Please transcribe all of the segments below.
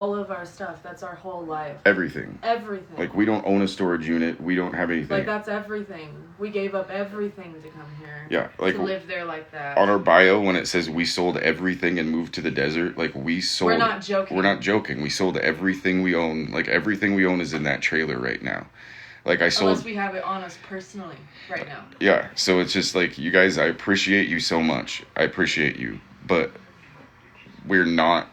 all of our stuff. That's our whole life. Everything. Everything. Like, we don't own a storage unit. We don't have anything. Like, that's everything. We gave up everything to come here. Yeah, like, to live there like that. On our bio, when it says we sold everything and moved to the desert, like, we sold... We're not joking. We're not joking. We sold everything we own. Like, everything we own is in that trailer right now. Like, I sold... Unless we have it on us personally right now. Yeah, so it's just like, you guys, I appreciate you so much. I appreciate you. But we're not...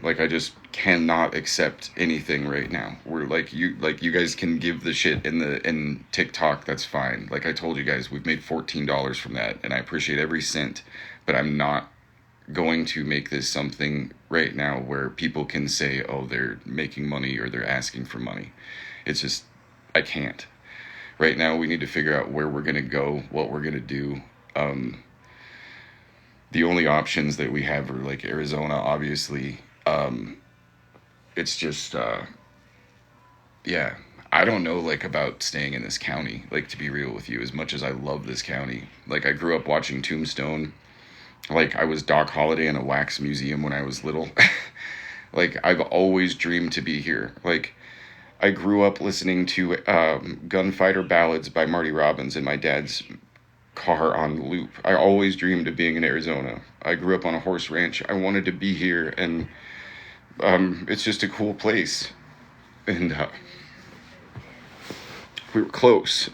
Like, I just cannot accept anything right now. We're you guys can give the shit in TikTok, that's fine. Like I told you guys, we've made $14 from that, and I appreciate every cent, but I'm not going to make this something right now where people can say, oh, they're making money or they're asking for money. It's just, I can't. Right now, we need to figure out where we're going to go, what we're going to do. The only options that we have are like Arizona, obviously. It's just, yeah, I don't know, like, about staying in this county, like, to be real with you, as much as I love this county. Like, I grew up watching Tombstone. Like, I was Doc Holliday in a wax museum when I was little. Like, I've always dreamed to be here. Like, I grew up listening to Gunfighter Ballads by Marty Robbins in my dad's car on loop. I always dreamed of being in Arizona. I grew up on a horse ranch. I wanted to be here, and it's just a cool place, and we were close.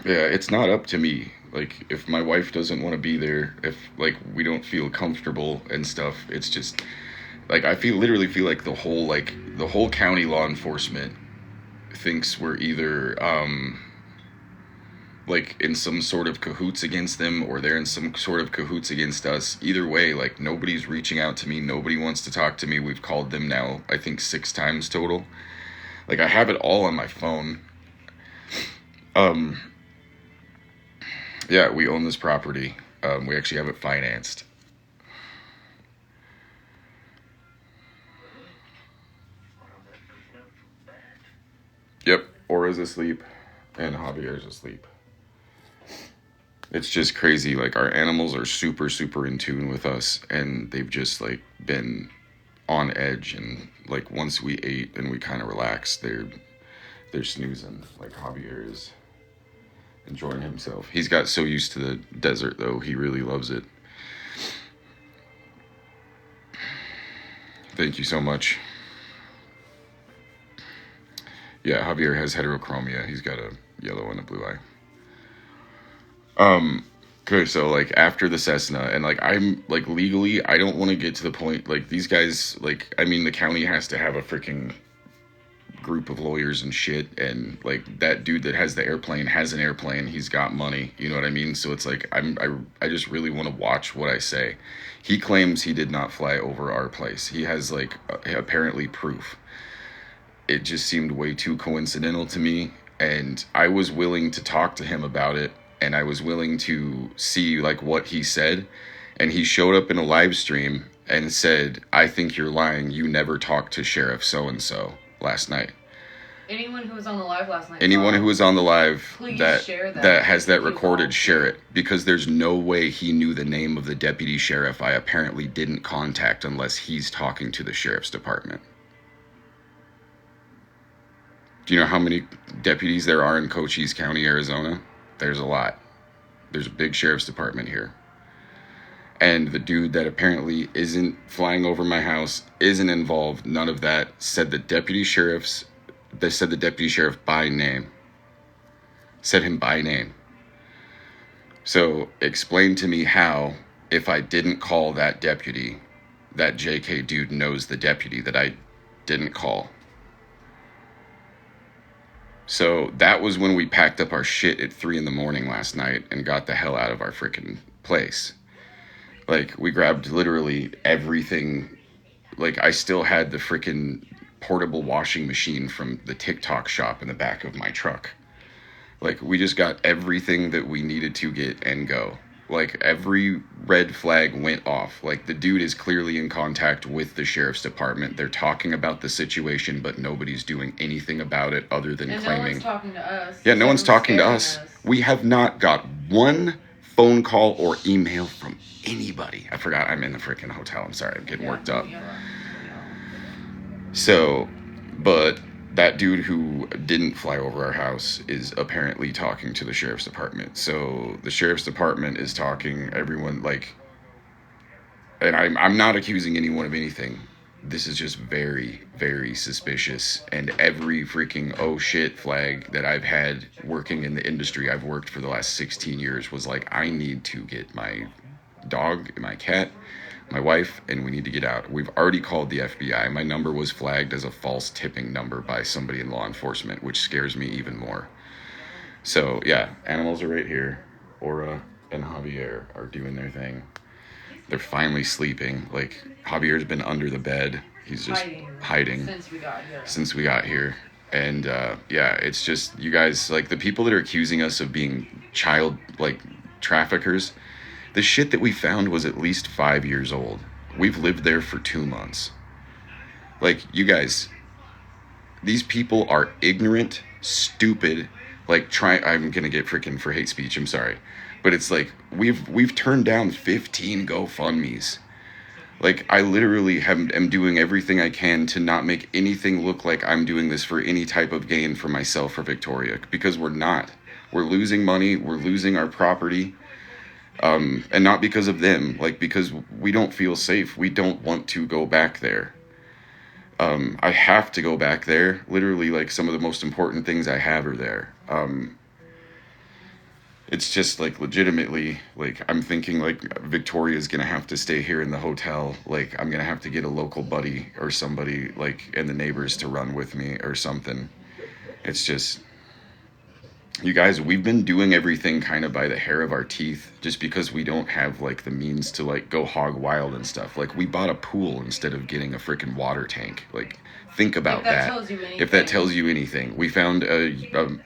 Yeah, it's not up to me. Like, if my wife doesn't want to be there, if, like, we don't feel comfortable and stuff, it's just, like, literally feel like the whole county law enforcement thinks we're either, like, in some sort of cahoots against them, or they're in some sort of cahoots against us. Either way, like, nobody's reaching out to me. Nobody wants to talk to me. We've called them now, I think, 6 times total. Like, I have it all on my phone. Yeah, we own this property. We actually have it financed. Yep, Aura's asleep, and Javier's asleep. It's just crazy. Like, our animals are super, super in tune with us, and they've just, like, been on edge, and, like, once we ate and we kind of relaxed, they're snoozing. Like, Javier is enjoying himself. He's got so used to the desert, though. He really loves it. Thank you so much. Yeah, Javier has heterochromia. He's got a yellow and a blue eye. Okay, so, like, after the Cessna, and, like, I'm, like, legally, I don't want to get to the point, like, these guys, like, I mean, the county has to have a freaking group of lawyers and shit, and, like, that dude that has the airplane has an airplane. He's got money, you know what I mean? So it's like, I just really want to watch what I say. He claims he did not fly over our place. He has, like, apparently proof. It just seemed way too coincidental to me, and I was willing to talk to him about it, and I was willing to see, like, what he said, and he showed up in a live stream and said, I think you're lying. You never talked to Sheriff so-and-so last night. Anyone who was on the live last night. Anyone who was on the live share that has that recorded, share it. Because there's no way he knew the name of the deputy sheriff I apparently didn't contact unless he's talking to the sheriff's department. Do you know how many deputies there are in Cochise County, Arizona? There's a lot. There's a big sheriff's department here. And the dude that apparently isn't flying over my house, isn't involved, none of that, said the deputy sheriff by name. Said him by name. So explain to me how, if I didn't call that deputy, that JK dude knows the deputy that I didn't call. So that was when we packed up our shit at 3 a.m. last night and got the hell out of our freaking place. Like, we grabbed literally everything. Like, I still had the freaking portable washing machine from the TikTok shop in the back of my truck. Like, we just got everything that we needed to get and go. Like, every red flag went off. Like, the dude is clearly in contact with the sheriff's department. They're talking about the situation, but nobody's doing anything about it other than and claiming. No one's talking to us. Yeah, no one's talking to us. We have not got one phone call or email from anybody. I forgot I'm in the freaking hotel. I'm sorry. I'm getting worked up. So, but that dude who didn't fly over our house is apparently talking to the sheriff's department. So the sheriff's department is talking, everyone, like, and I'm not accusing anyone of anything. This is just very, very suspicious. And every freaking oh shit flag that I've had working in the industry I've worked for the last 16 years was like, I need to get my dog, my cat, my wife, and we need to get out. We've already called the FBI. My number was flagged as a false tipping number by somebody in law enforcement, which scares me even more. So, yeah, animals are right here. Aura and Javier are doing their thing. They're finally sleeping. Like, Javier's been under the bed. He's just hiding since we got here. And, yeah, it's just, you guys, like, the people that are accusing us of being child, like, traffickers, the shit that we found was at least 5 years old. We've lived there for 2 months. Like, you guys, these people are ignorant, stupid. Like, I'm gonna get freaking for hate speech, I'm sorry. But it's like, we've turned down 15 GoFundMes. Like, I literally am doing everything I can to not make anything look like I'm doing this for any type of gain for myself or Victoria. Because we're not. We're losing money, we're losing our property. And not because of them, like, because we don't feel safe. We don't want to go back there. I have to go back there. Literally, like, some of the most important things I have are there. It's just, like, legitimately, like, I'm thinking, like, Victoria's gonna have to stay here in the hotel. Like, I'm gonna have to get a local buddy or somebody, like, and the neighbors to run with me or something. It's just... You guys, we've been doing everything kind of by the hair of our teeth just because we don't have, like, the means to, like, go hog wild and stuff. Like, we bought a pool instead of getting a freaking water tank. Like, think about that. If that tells you anything. We found a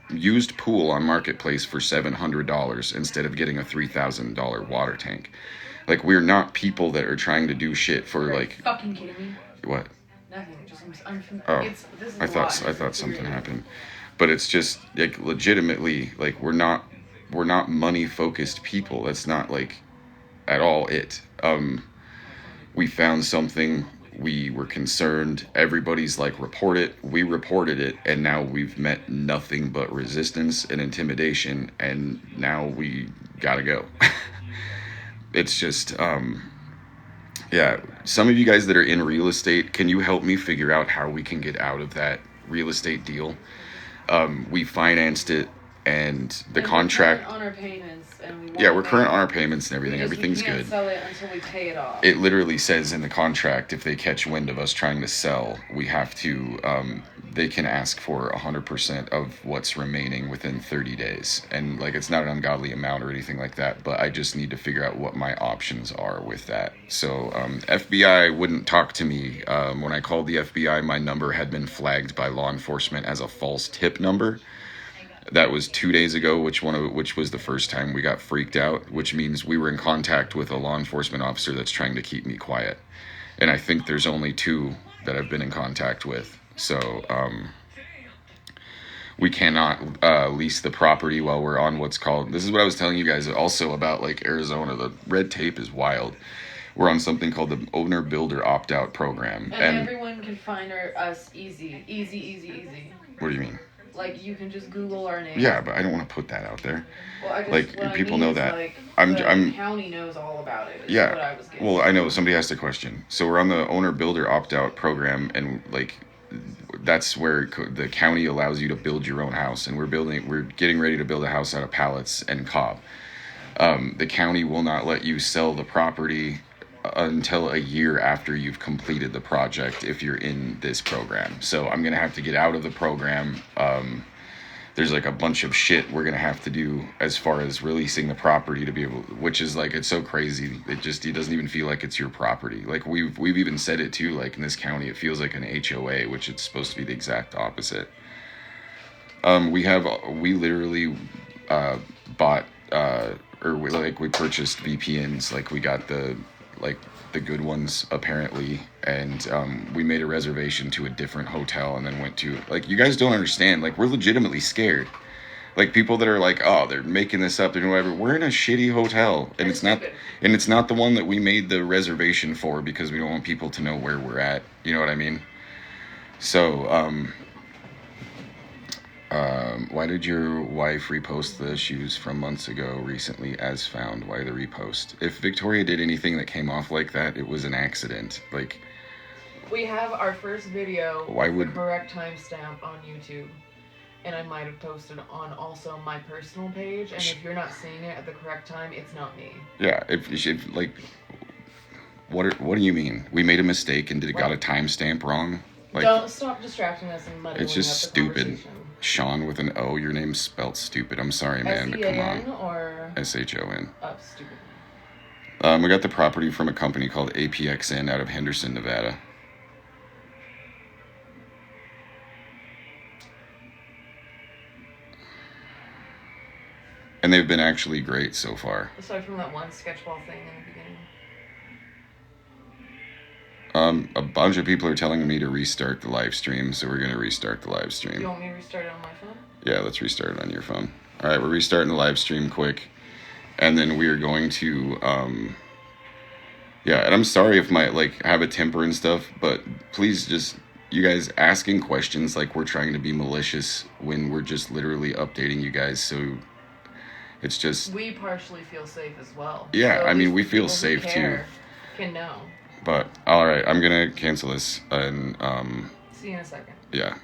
used pool on Marketplace for $700 instead of getting a $3,000 water tank. Like, we're not people that are trying to do shit for, like... Fucking kidding me? What? Nothing. Just I thought something happened. But it's just, like, legitimately, like, we're not money focused people. That's not, like, at all it. We found something, we were concerned, everybody's like, report it, we reported it, and now we've met nothing but resistance and intimidation, and now we gotta go. It's just, yeah, some of you guys that are in real estate, can you help me figure out how we can get out of that real estate deal? We financed it, and the contract. We're current on our payments, and we're current on our payments and everything. Everything's good. We can't sell it until we pay it off. It literally says in the contract, if they catch wind of us trying to sell, we have to. They can ask for 100% of what's remaining within 30 days, and, like, it's not an ungodly amount or anything like that. But I just need to figure out what my options are with that. So FBI wouldn't talk to me when I called the FBI. My number had been flagged by law enforcement as a false tip number. That was 2 days ago, which was the first time we got freaked out, which means we were in contact with a law enforcement officer that's trying to keep me quiet. And I think there's only 2 that I've been in contact with. So we cannot lease the property while we're on what's called... This is what I was telling you guys also about, like, Arizona. The red tape is wild. We're on something called the owner-builder opt-out program. And everyone can find us easy. What do you mean? Like, you can just Google our name. Yeah, but I don't want to put that out there. Well, people know that. Like, the county knows all about it. Yeah. What I was getting. Well, I know somebody asked a question. So we're on the owner builder opt out program, and, like, that's where the county allows you to build your own house, and we're getting ready to build a house out of pallets and cob. The county will not let you sell the property until a year after you've completed the project if you're in this program. So I'm gonna have to get out of the program. There's, like, a bunch of shit we're gonna have to do as far as releasing the property to be able, which is, like, it's so crazy. It doesn't even feel like it's your property. Like, we've even said it too, like, in this county it feels like an HOA, which it's supposed to be the exact opposite. We literally bought we purchased VPNs. Like we got the good ones apparently, and we made a reservation to a different hotel, and then went to like you guys don't understand. Like we're legitimately scared. Like people that are like, oh, they're making this up, they're doing whatever. We're in a shitty hotel, and it's not the one that we made the reservation for because we don't want people to know where we're at. You know what I mean? So, why did your wife repost the shoes from months ago recently as found? Why the repost? If Victoria did anything that came off like that, it was an accident. Like, we have our first video why would the correct timestamp on YouTube. And I might have posted on also my personal page. And if you're not seeing it at the correct time, it's not me. Yeah, if like, what do you mean? We made a mistake and got a timestamp wrong? Like, don't stop distracting us and muddling. It's just stupid. Sean with an O. Your name's spelt stupid. I'm sorry, man, but come on. Or SHON. Oh, stupid. We got the property from a company called APXN out of Henderson, Nevada. And they've been actually great so far. Aside from that one sketchball thing in the beginning. A bunch of people are telling me to restart the live stream, so we're going to restart the live stream. You want me to restart it on my phone? Yeah, let's restart it on your phone. All right, we're restarting the live stream quick. And then we are going to, yeah, and I'm sorry if I have a temper and stuff, but please just, you guys asking questions like we're trying to be malicious when we're just literally updating you guys, so it's just... We partially feel safe as well. Yeah, so I mean, we feel safe too. Can know. But, alright, I'm gonna cancel this and, see you in a second. Yeah.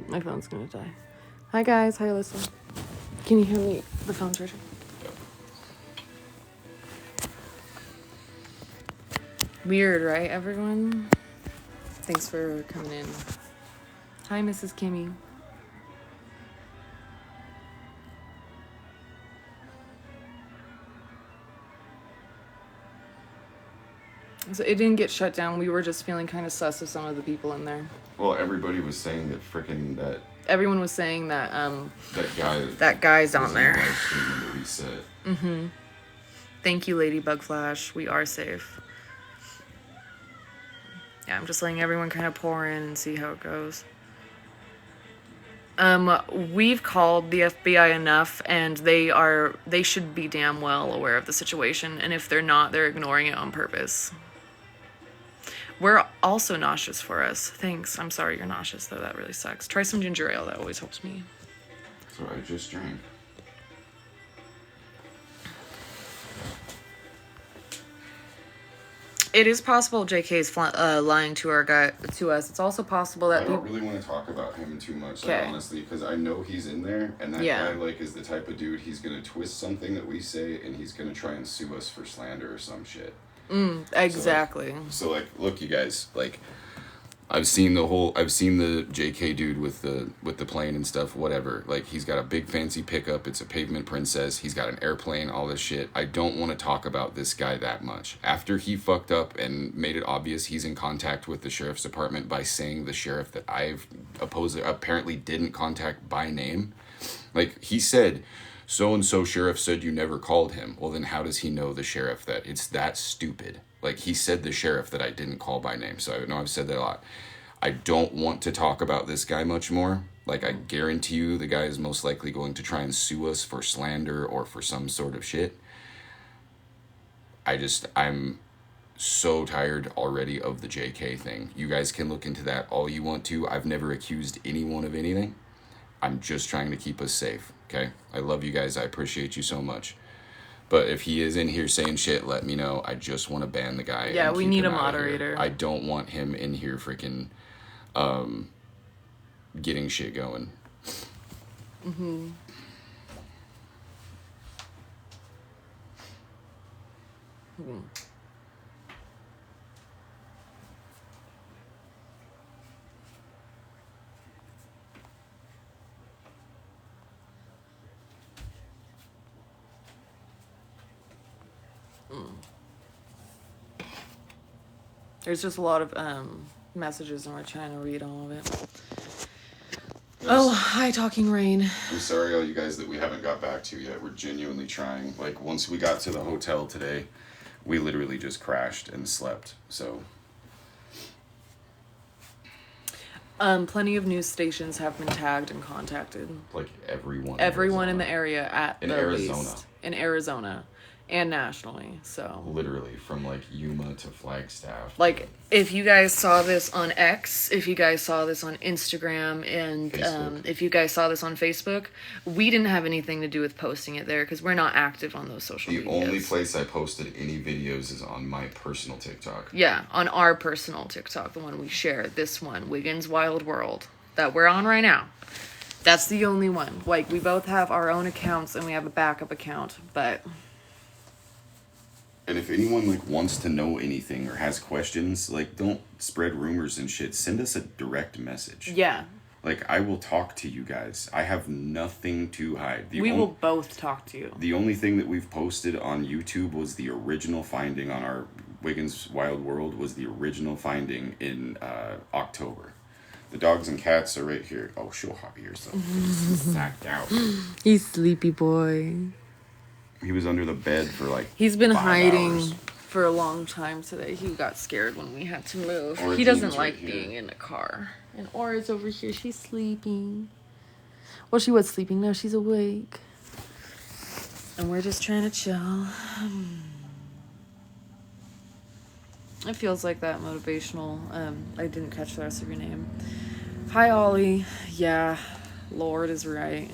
My phone's gonna die. Hi guys, hi Alyssa. Can you hear me? The phone's charging. Weird, right, everyone? Thanks for coming in. Hi, Mrs. Kimmy. So it didn't get shut down. We were just feeling kind of sus of some of the people in there. Well, everybody was saying that Everyone was saying that that guy's on there. Mm-hmm. Thank you, Ladybug Flash. We are safe. Yeah, I'm just letting everyone kind of pour in and see how it goes. We've called the FBI enough, and they should be damn well aware of the situation, and if they're not, they're ignoring it on purpose. We're also nauseous for us. Thanks. I'm sorry you're nauseous, though. That really sucks. Try some ginger ale. That always helps me. So I just drank. It is possible JK is lying to us. It's also possible that I don't really want to talk about him too much, honestly, because I know he's in there, and that guy is the type of dude, he's gonna twist something that we say, and he's gonna try and sue us for slander or some shit. Exactly. So look, you guys, I've seen the JK dude with the plane and stuff, whatever. He's got a big fancy pickup. It's a pavement princess. He's got an airplane, all this shit. I don't want to talk about this guy that much. After he fucked up and made it obvious he's in contact with the sheriff's department by saying the sheriff that I've apparently didn't contact by name. He said, so-and-so sheriff said you never called him. Well, then how does he know the sheriff that it's that stupid? He said the sheriff that I didn't call by name. So I know I've said that a lot. I don't want to talk about this guy much more. I guarantee you the guy is most likely going to try and sue us for slander or for some sort of shit. I'm so tired already of the JK thing. You guys can look into that all you want to. I've never accused anyone of anything. I'm just trying to keep us safe, okay? I love you guys. I appreciate you so much. But if he is in here saying shit, let me know. I just want to ban the guy. Yeah, we need a moderator. I don't want him in here freaking getting shit going. Mm-hmm. There's just a lot of messages and we're trying to read all of it. Oh, hi, Talking Rain. I'm sorry, all you guys that we haven't got back to yet. We're genuinely trying. Like, once we got to the hotel today, we literally just crashed and slept. So, Plenty of news stations have been tagged and contacted. like, everyone. Everyone in the area at in the Arizona. least. In Arizona. And nationally, so. Literally, from, like, Yuma to Flagstaff. Like, if you guys saw this on X, if you guys saw this on Instagram, and if you guys saw this on Facebook, we didn't have anything to do with posting it there because we're not active on those social The medias. only place I posted any videos is on my personal TikTok. Yeah, on our personal TikTok, the one we share, this one, Wiggins Wild World, that we're on right now. That's the only one. Like, we both have our own accounts and we have a backup account, but... And if anyone, like, wants to know anything or has questions, like, don't spread rumors and shit. Send us a direct message. Yeah. Like, I will talk to you guys. I have nothing to hide. We will both talk to you. The only thing that we've posted on YouTube was the original finding on our Wiggins Wild World was the original finding in October. The dogs and cats are right here. Oh, show Hobby yourself. Sacked out. He's sleepy boy. He was under the bed for like He's been 5 hiding hours. for a long time today. He got scared when we had to move. Or He doesn't Jean's like right here. being in a car. And Aura's over here. She's sleeping. Well, she was sleeping. Now she's awake. And we're just trying to chill. It feels like that motivational. I didn't catch the rest of your name. Hi, Ollie. Yeah, Lord is right.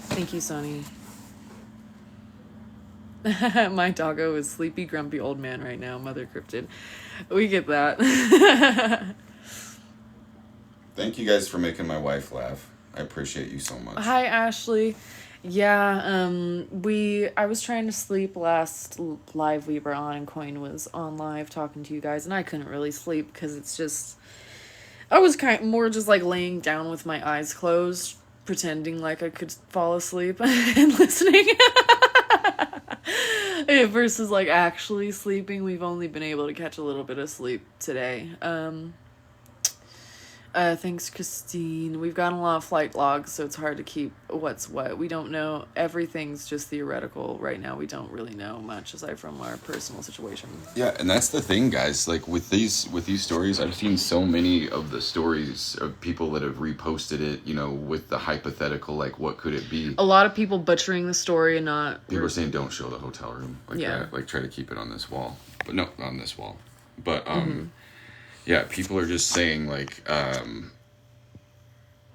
Thank you, Sonny. My doggo is sleepy, grumpy old man right now, Mother Cryptid. We get that. Thank you guys for making my wife laugh. I appreciate you so much. Hi, Ashley. Yeah, I was trying to sleep last live we were on, and Coin was on live talking to you guys, and I couldn't really sleep because it's just, I was more just like laying down with my eyes closed, pretending like I could fall asleep and listening. Versus like actually sleeping. We've only been able to catch a little bit of sleep today. Thanks, Christine. We've gotten a lot of flight logs, so it's hard to keep what's what. We don't know. Everything's just theoretical right now. We don't really know much aside from our personal situation. Yeah, and that's the thing, guys. Like with these stories, I've seen so many of the stories of people that have reposted it, you know, with the hypothetical, like what could it be? A lot of people butchering the story and not... People are saying don't show the hotel room like Yeah. that. Like try to keep it on this wall. But no, not on this wall. But yeah, people are just saying like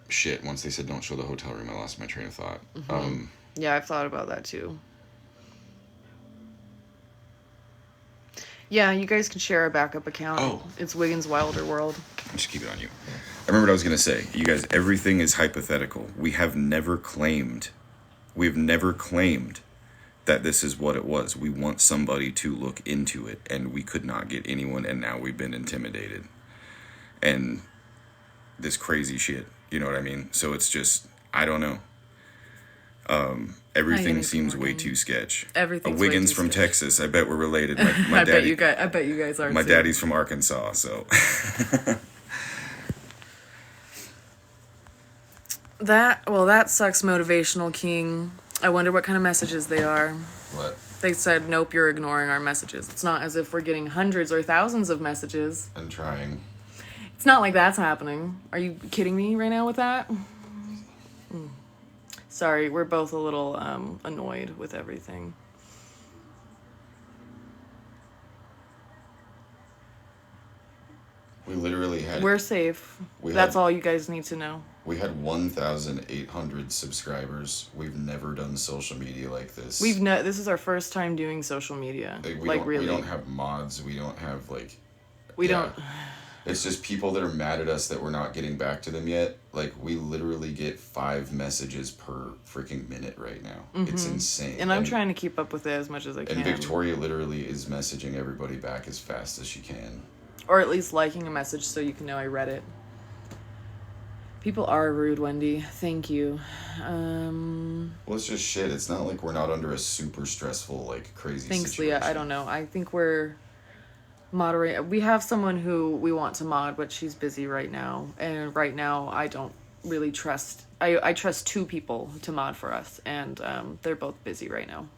shit. Once they said don't show the hotel room, I lost my train of thought. Yeah, I've thought about that too. Yeah, you guys can share our backup account. Oh. It's Wiggins Wilder World. Just keep it on you. I remember what I was going to say. You guys, everything is hypothetical. We've never claimed that this is what it was. We want somebody to look into it, and we could not get anyone, and now we've been intimidated. And this crazy shit, you know what I mean? So it's just, I don't know. Everything seems way too sketch. Everything's Wiggins way too from sketch. Texas. I bet we're related. My I daddy, bet you guys are my too. daddy's from Arkansas, so. That sucks, Motivational King. I wonder what kind of messages they are. What? They said, nope, you're ignoring our messages. It's not as if we're getting hundreds or thousands of messages. I'm trying. It's not like that's happening. Are you kidding me right now with that? Sorry, we're both a little annoyed with everything. We literally had... We're safe. That's all you guys need to know. We had 1,800 subscribers. We've never done social media like this. This is our first time doing social media. We don't have mods. We don't have We don't. It's just people that are mad at us that we're not getting back to them yet. Like, we literally get 5 messages per freaking minute right now. It's insane. And I'm trying to keep up with it as much as I can. And Victoria literally is messaging everybody back as fast as she can. Or at least liking a message so you can know I read it. People are rude, Wendy. Thank you. Well, it's just shit. It's not like we're not under a super stressful, like, crazy Thanks, situation. Leah. I don't know. I think we're moderate. We have someone who we want to mod, but she's busy right now. And right now, I don't really trust. I trust 2 people to mod for us, and they're both busy right now.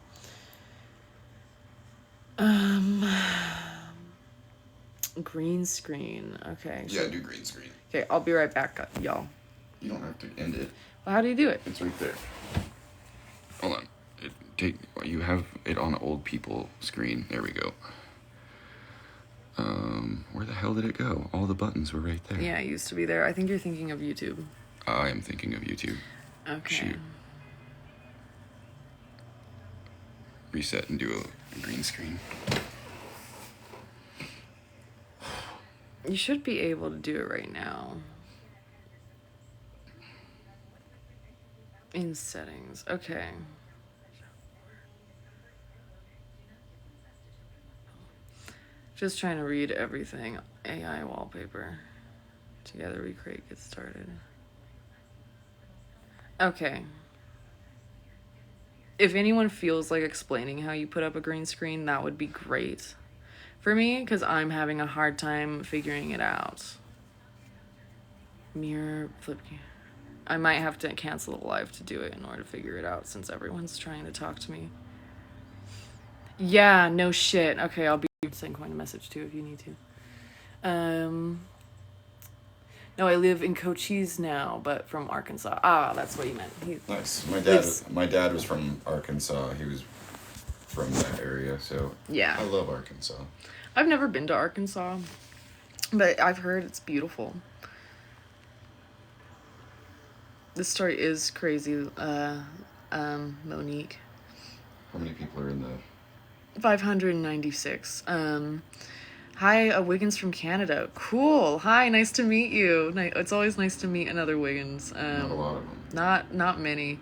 Green screen. Okay. Yeah, do green screen. Okay, I'll be right back, y'all. You don't have to end it. Well, how do you do it? It's right there. Hold on. You have it on old people screen. There we go. Where the hell did it go? All the buttons were right there. Yeah, it used to be there. I think you're thinking of YouTube. I am thinking of YouTube. Okay. Shoot. Reset and do a green screen. You should be able to do it right now. In settings. Okay. Just trying to read everything. AI wallpaper. Together we create, get started. Okay. If anyone feels like explaining how you put up a green screen, that would be great for me, because I'm having a hard time figuring it out. Mirror flip. I might have to cancel the live to do it in order to figure it out, since everyone's trying to talk to me. Yeah, no shit. Okay, I'll be sending Coin a message too if you need to. No, I live in Cochise now, but from Arkansas. Ah, that's what he meant. Nice. My dad was from Arkansas. He was from that area, so yeah. I love Arkansas. I've never been to Arkansas, but I've heard it's beautiful. This story is crazy, Monique. How many people are in the... 596. Hi, Wiggins from Canada. Cool. Hi, nice to meet you. It's always nice to meet another Wiggins. Not a lot of them. Not many.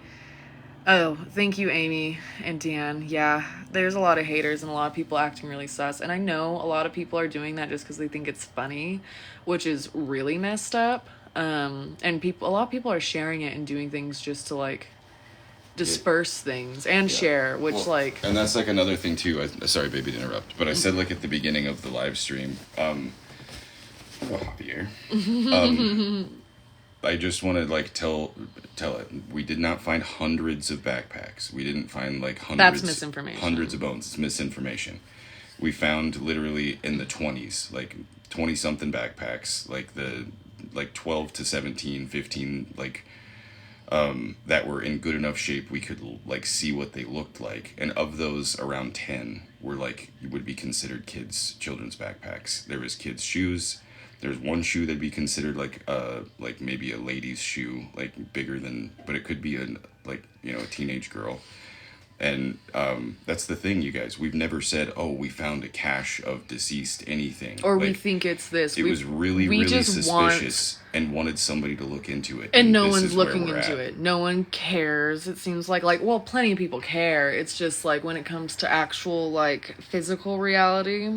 Oh, thank you, Amy and Dan. Yeah, there's a lot of haters and a lot of people acting really sus. And I know a lot of people are doing that just because they think it's funny, which is really messed up. And a lot of people are sharing it and doing things just to like disperse things and share, which and that's like another thing too. Sorry, baby, to interrupt, but I said like at the beginning of the live stream, Javier, I just want to like tell it. We did not find hundreds of backpacks. We didn't find like hundreds. That's misinformation. Hundreds of bones. It's misinformation. We found literally in the 20s, like 20 something backpacks, like 12 to 17, 15, that were in good enough shape we could like see what they looked like, and of those around 10 were like would be considered children's backpacks. There was kids shoes. There's one shoe that'd be considered like maybe a lady's shoe, like bigger than, but it could be a teenage girl. And that's the thing, you guys. We've never said, oh, we found a cache of deceased anything. Or we think it's this. It was really suspicious and wanted somebody to look into it. And no one's looking into it. No one cares. It seems like, well, plenty of people care. It's just like when it comes to actual, like, physical reality,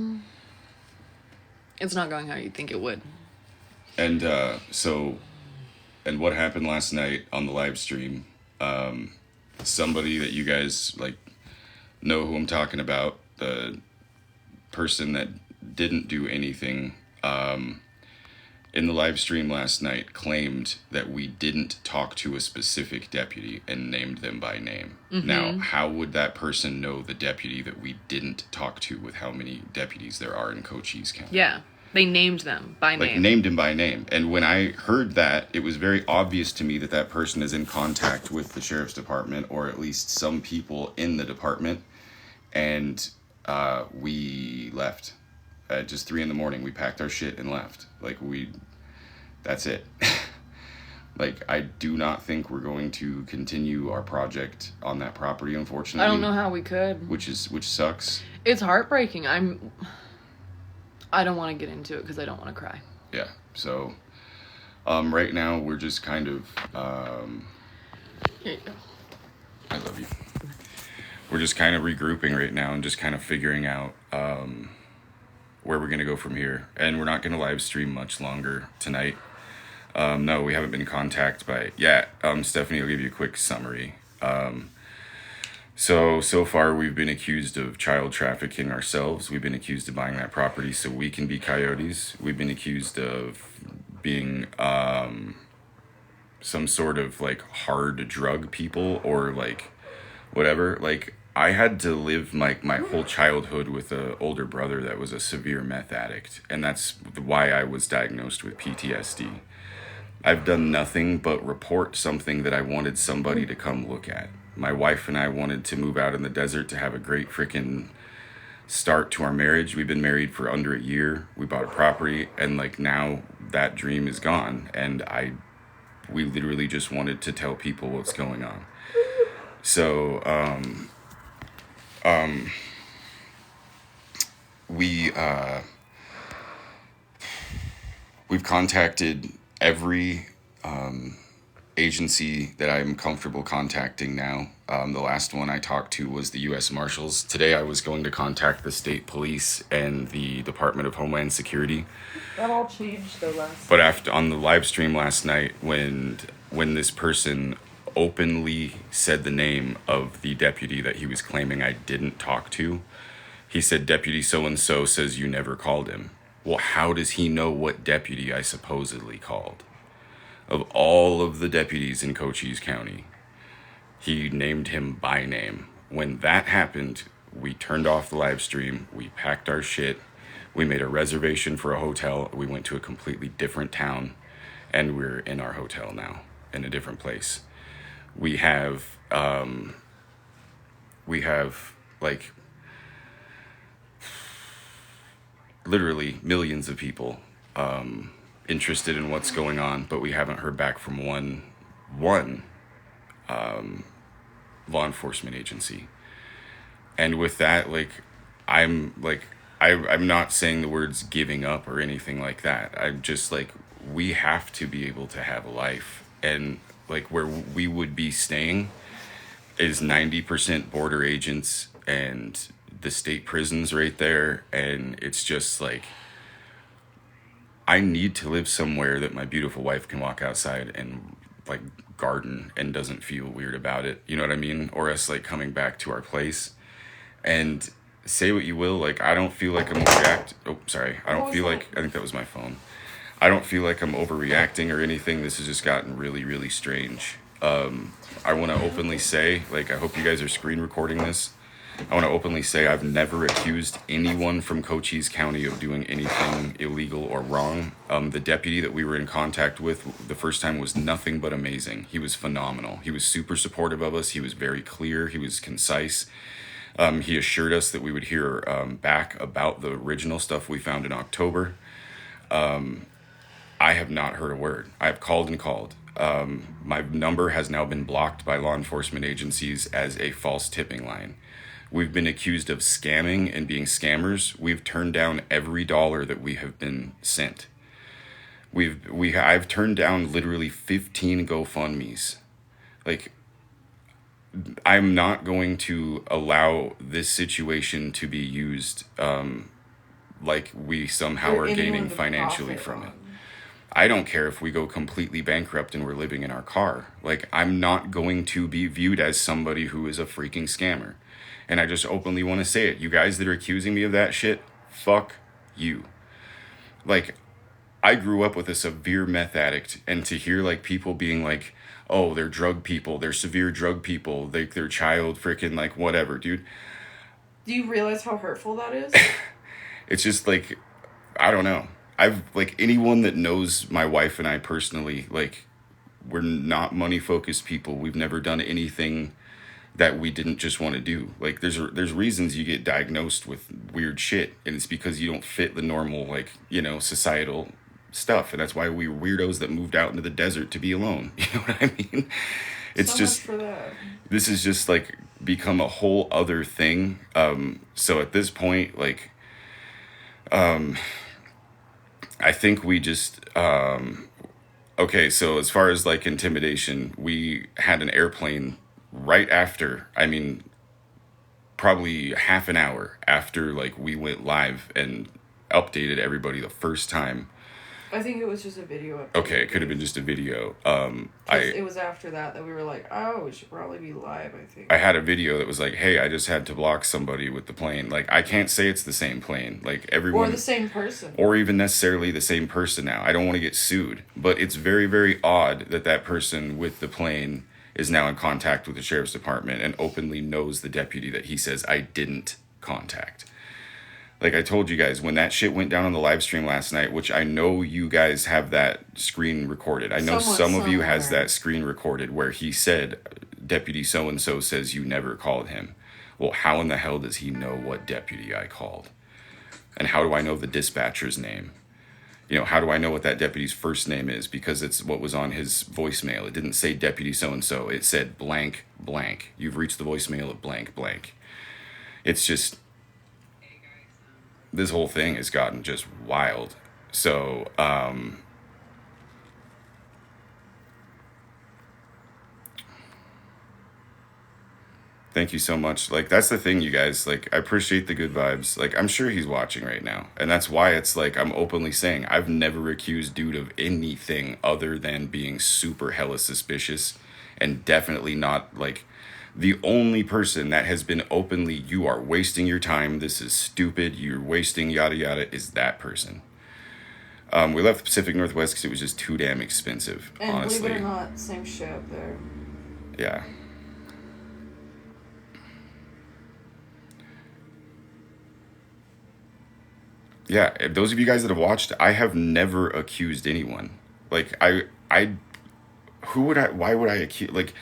it's not going how you'd think it would. And and what happened last night on the live stream, somebody that you guys know who I'm talking about, the person that didn't do anything in the live stream last night claimed that we didn't talk to a specific deputy and named them by name. Mm-hmm. Now, how would that person know the deputy that we didn't talk to with how many deputies there are in Cochise County? Yeah. They named them by name. Named him by name. And when I heard that, it was very obvious to me that that person is in contact with the sheriff's department, or at least some people in the department. And we left at just 3 a.m. We packed our shit and left. That's it. I do not think we're going to continue our project on that property, unfortunately. I don't know how we could. Which sucks. It's heartbreaking. I don't want to get into it because I don't want to cry. Yeah. So, right now we're just kind of, Here you go. I love you. We're just kind of regrouping right now and just kind of figuring out, where we're going to go from here. And we're not going to live stream much longer tonight. No, we haven't been contacted by, Stephanie will give you a quick summary. So far we've been accused of child trafficking ourselves. We've been accused of buying that property so we can be coyotes. We've been accused of being some sort of like hard drug people or like whatever. Like I had to live my whole childhood with an older brother that was a severe meth addict, and that's why I was diagnosed with PTSD. I've done nothing but report something that I wanted somebody to come look at. My wife and I wanted to move out in the desert to have a great freaking start to our marriage. We've been married for under a year. We bought a property, and like now that dream is gone, and we literally just wanted to tell people what's going on. So we we've contacted every agency that I'm comfortable contacting now. The last one I talked to was the U.S. Marshals. Today I was going to contact the state police and the Department of Homeland Security. That all changed though last. But after on the live stream last night, when this person openly said the name of the deputy that he was claiming I didn't talk to, he said, "Deputy so and so says you never called him." Well, how does he know what deputy I supposedly called? Of all of the deputies in Cochise County, he named him by name. When that happened, we turned off the live stream, we packed our shit, we made a reservation for a hotel, we went to a completely different town, and we're in our hotel now, in a different place. We have like literally millions of people interested in what's going on, but we haven't heard back from one law enforcement agency. And with that, like, I'm not saying the words giving up or anything like that. I'm just like, we have to be able to have a life. And like where we would be staying is 90% border agents and the state prisons right there. And it's just like, I need to live somewhere that my beautiful wife can walk outside and like garden and doesn't feel weird about it. You know what I mean? Or us like coming back to our place. And say what you will, like I don't feel like I'm overreacting. Oh, sorry. I don't feel like, I think that was my phone. I don't feel like I'm overreacting or anything. This has just gotten really, really strange. I want to openly say, like, I hope you guys are screen recording this. I want to openly say I've never accused anyone from Cochise County of doing anything illegal or wrong. The deputy that we were in contact with the first time was nothing but amazing. He was phenomenal. He was super supportive of us. He was very clear. He was concise. He assured us that we would hear back about the original stuff we found in October. I have not heard a word. I have called and called. My number has now been blocked by law enforcement agencies as a false tipping line. We've been accused of scamming and being scammers. We've turned down every dollar that we have been sent. I've turned down literally 15 GoFundMes. Like, I'm not going to allow this situation to be used like we somehow are gaining financially from it. I don't care if we go completely bankrupt and we're living in our car. Like, I'm not going to be viewed as somebody who is a freaking scammer. And I just openly want to say it. You guys that are accusing me of that shit, fuck you. Like, I grew up with a severe meth addict, and to hear like people being like, oh, they're drug people, they're severe drug people, they're child freaking like whatever, dude. Do you realize how hurtful that is? It's just like, I don't know. I've like anyone that knows my wife and I personally, like, we're not money focused people. We've never done anything that we didn't just want to do. Like, there's reasons you get diagnosed with weird shit, and it's because you don't fit the normal, like, you know, societal stuff. And that's why we were weirdos that moved out into the desert to be alone. You know what I mean? It's so just, much for that. This is just like become a whole other thing. So at this point, like, I think we just, okay, so as far as like intimidation, we had an airplane right after, I mean, probably half an hour after like we went live and updated everybody the first time. I think it was just a video update. Okay, it could have been just a video. It was after that we were like, oh, we should probably be live, I think. I had a video that was like, hey, I just had to block somebody with the plane. Like, I can't say it's the same plane. Like, everyone. Or the same person. Or even necessarily the same person now. I don't want to get sued. But it's very, very odd that that person with the plane is now in contact with the sheriff's department and openly knows the deputy that he says I didn't contact. Like I told you guys, when that shit went down on the live stream last night, which I know you guys have that screen recorded. I know some of you has that screen recorded where he said, Deputy so-and-so says you never called him. Well, how in the hell does he know what deputy I called? And how do I know the dispatcher's name? You know, how do I know what that deputy's first name is? Because it's what was on his voicemail. It didn't say Deputy so-and-so. It said blank, blank. You've reached the voicemail of blank, blank. It's just... this whole thing has gotten just wild. So, thank you so much. Like, that's the thing, you guys. Like, I appreciate the good vibes. Like, I'm sure he's watching right now. And that's why it's like, I'm openly saying, I've never accused dude of anything other than being super hella suspicious. And definitely not, like, the only person that has been openly, you are wasting your time, this is stupid, you're wasting yada yada, is that person. We left the Pacific Northwest because it was just too damn expensive, and honestly. Believe it or not, same shit up there. Yeah. Yeah, if those of you guys that have watched, I have never accused anyone. Like, why would I accuse, like,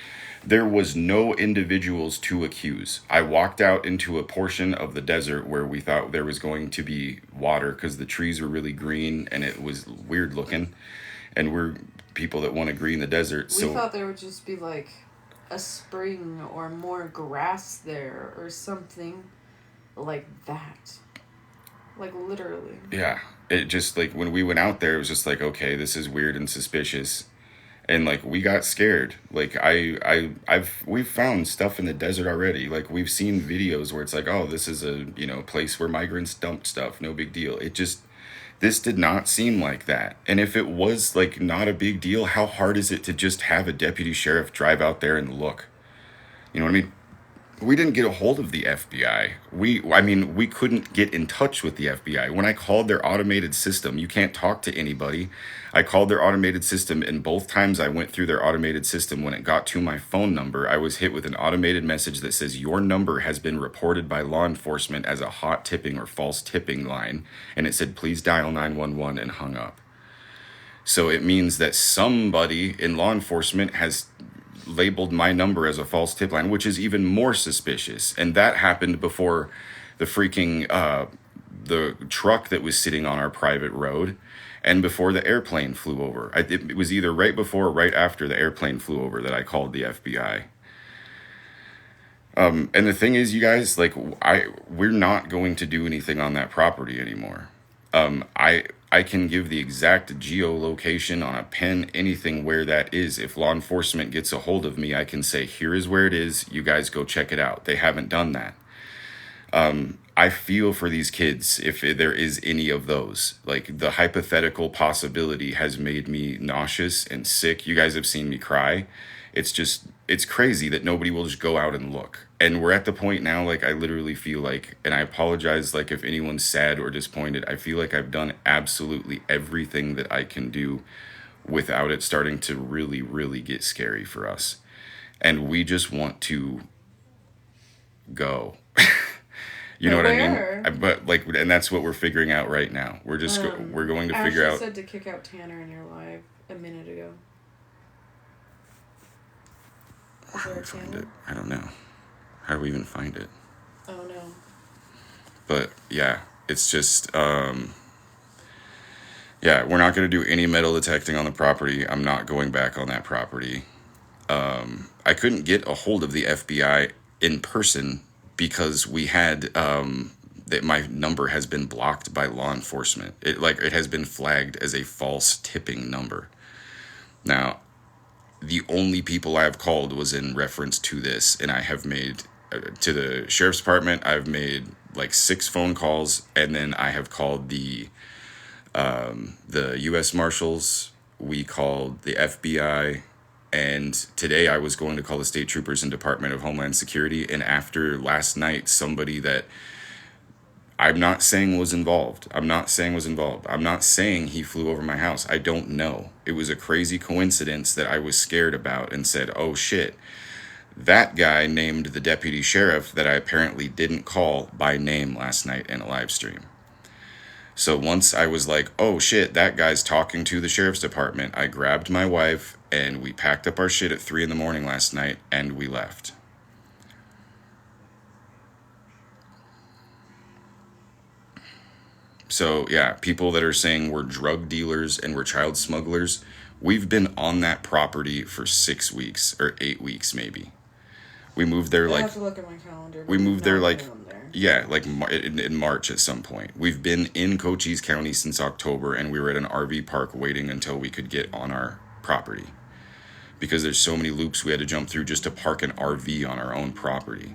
there was no individuals to accuse. I walked out into a portion of the desert where we thought there was going to be water because the trees were really green and it was weird looking. And we're people that want to green the desert. We thought there would just be like a spring or more grass there or something like that. Like literally. Yeah. It just like when we went out there, it was just like, okay, this is weird and suspicious. And like we got scared. Like we've found stuff in the desert already. Like we've seen videos where it's like, oh, this is a place where migrants dumped stuff. No big deal. This did not seem like that. And if it was like not a big deal, how hard is it to just have a deputy sheriff drive out there and look? You know what I mean? We didn't get a hold of the FBI. We couldn't get in touch with the FBI. When I called their automated system, you can't talk to anybody. I called their automated system, and both times I went through their automated system, when it got to my phone number, I was hit with an automated message that says, your number has been reported by law enforcement as a hot tipping or false tipping line. And it said, please dial 911, and hung up. So it means that somebody in law enforcement has labeled my number as a false tip line, which is even more suspicious. And that happened before the freaking the truck that was sitting on our private road, and before the airplane flew over. It was either right before or right after the airplane flew over that I called the FBI. And the thing is, you guys, like, we're not going to do anything on that property anymore. I can give the exact geolocation on a pen, anything where that is. If law enforcement gets a hold of me, I can say, here is where it is. You guys go check it out. They haven't done that. I feel for these kids if there is any of those. Like, the hypothetical possibility has made me nauseous and sick. You guys have seen me cry. It's crazy that nobody will just go out and look. And we're at the point now, like, I literally feel like, and I apologize, like, if anyone's sad or disappointed, I feel like I've done absolutely everything that I can do without it starting to really, really get scary for us. And we just want to go. You know what I mean? But, like, and that's what we're figuring out right now. We're just, we're going to figure out. Ashley said to kick out Tanner in your live a minute ago. How do we find it? I don't know. How do we even find it? Oh, no. But, yeah, it's just, yeah, we're not going to do any metal detecting on the property. I'm not going back on that property. I couldn't get a hold of the FBI in person because we had, that my number has been blocked by law enforcement. It has been flagged as a false tipping number. Now, the only people I have called was in reference to this, and I have made, to the sheriff's department, I've made like 6 phone calls, and then I have called the The U.S. Marshals, we called the FBI, and today I was going to call the state troopers and Department of Homeland Security. And after last night, somebody that I'm not saying was involved. I'm not saying he flew over my house. I don't know. It was a crazy coincidence that I was scared about and said, oh shit. That guy named the deputy sheriff that I apparently didn't call by name last night in a live stream. So once I was like, oh shit, that guy's talking to the sheriff's department, I grabbed my wife and we packed up our shit at 3 a.m. last night and we left. So yeah, people that are saying we're drug dealers and we're child smugglers, we've been on that property for 6 weeks or 8 weeks maybe. We moved there I have to look at my calendar. We moved there like there. Yeah, like in March at some point. We've been in Cochise County since October, and we were at an RV park waiting until we could get on our property because there's so many loops we had to jump through just to park an RV on our own property.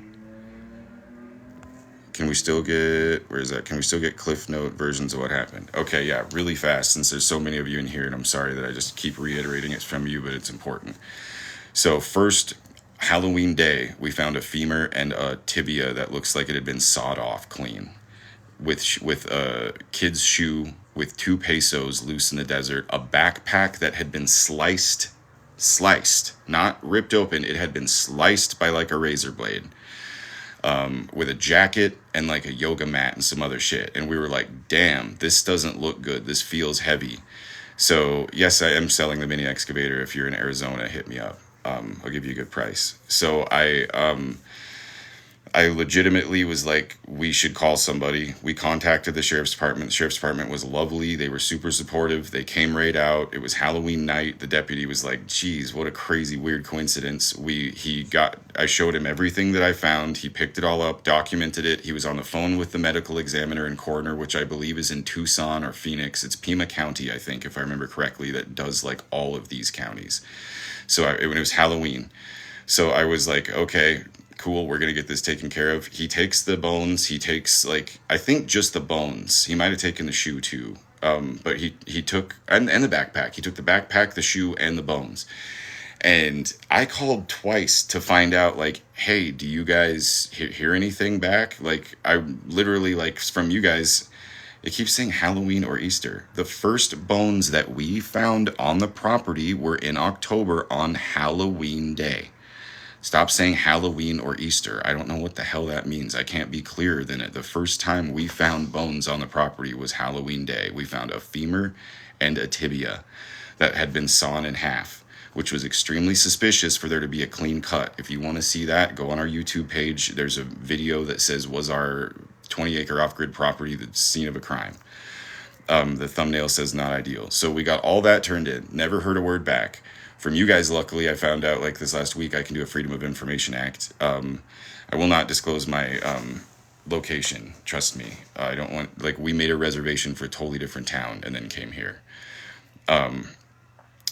Can we still get, where is that? Can we still get Cliff Note versions of what happened? Okay, yeah, really fast since there's so many of you in here, and I'm sorry that I just keep reiterating it from you, but it's important. So first, Halloween day, we found a femur and a tibia that looks like it had been sawed off clean, with a kid's shoe with 2 pesos loose in the desert, a backpack that had been sliced, not ripped open. It had been sliced by like a razor blade, with a jacket and like a yoga mat and some other shit. And we were like, damn, this doesn't look good. This feels heavy. So yes, I am selling the mini excavator. If you're in Arizona, hit me up. I'll give you a good price. So I legitimately was like, we should call somebody. We contacted the sheriff's department. The sheriff's department was lovely. They were super supportive. They came right out. It was Halloween night. The deputy was like, geez, what a crazy, weird coincidence. I showed him everything that I found. He picked it all up, documented it. He was on the phone with the medical examiner and coroner, which I believe is in Tucson or Phoenix. It's Pima County, I think, if I remember correctly, that does like all of these counties. So when it was Halloween. So I was like, okay, cool, we're going to get this taken care of. He takes the bones. He takes, like, I think just the bones. He might have taken the shoe, too. But he took, and the backpack. He took the backpack, the shoe, and the bones. And I called twice to find out, like, hey, do you guys hear anything back? Like, I literally, like, from you guys, it keeps saying Halloween or Easter. The first bones that we found on the property were in October on Halloween Day. Stop saying Halloween or Easter. I don't know what the hell that means. I can't be clearer than it. The first time we found bones on the property was Halloween Day. We found a femur and a tibia that had been sawn in half, which was extremely suspicious for there to be a clean cut. If you want to see that, go on our YouTube page. There's a video that says, was our 20-acre off-grid property the scene of a crime? The thumbnail says not ideal. So we got all that turned in. Never heard a word back. From you guys, luckily, I found out like this last week I can do a Freedom of Information Act. I will not disclose my location. Trust me. I don't want, like, we made a reservation for a totally different town and then came here.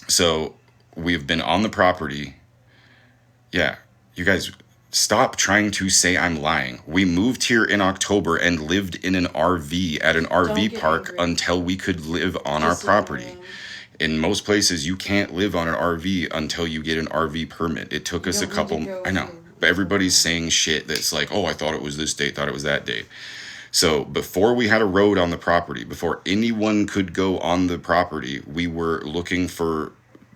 So we've been on the property. Yeah, you guys, stop trying to say I'm lying. We moved here in October and lived in an RV at an RV park until we could live on our property. In most places, you can't live on an RV until you get an RV permit. It took us a couple, I know, but everybody's saying shit that's like, oh, I thought it was this date, thought it was that date. So before we had a road on the property, before anyone could go on the property, we were looking for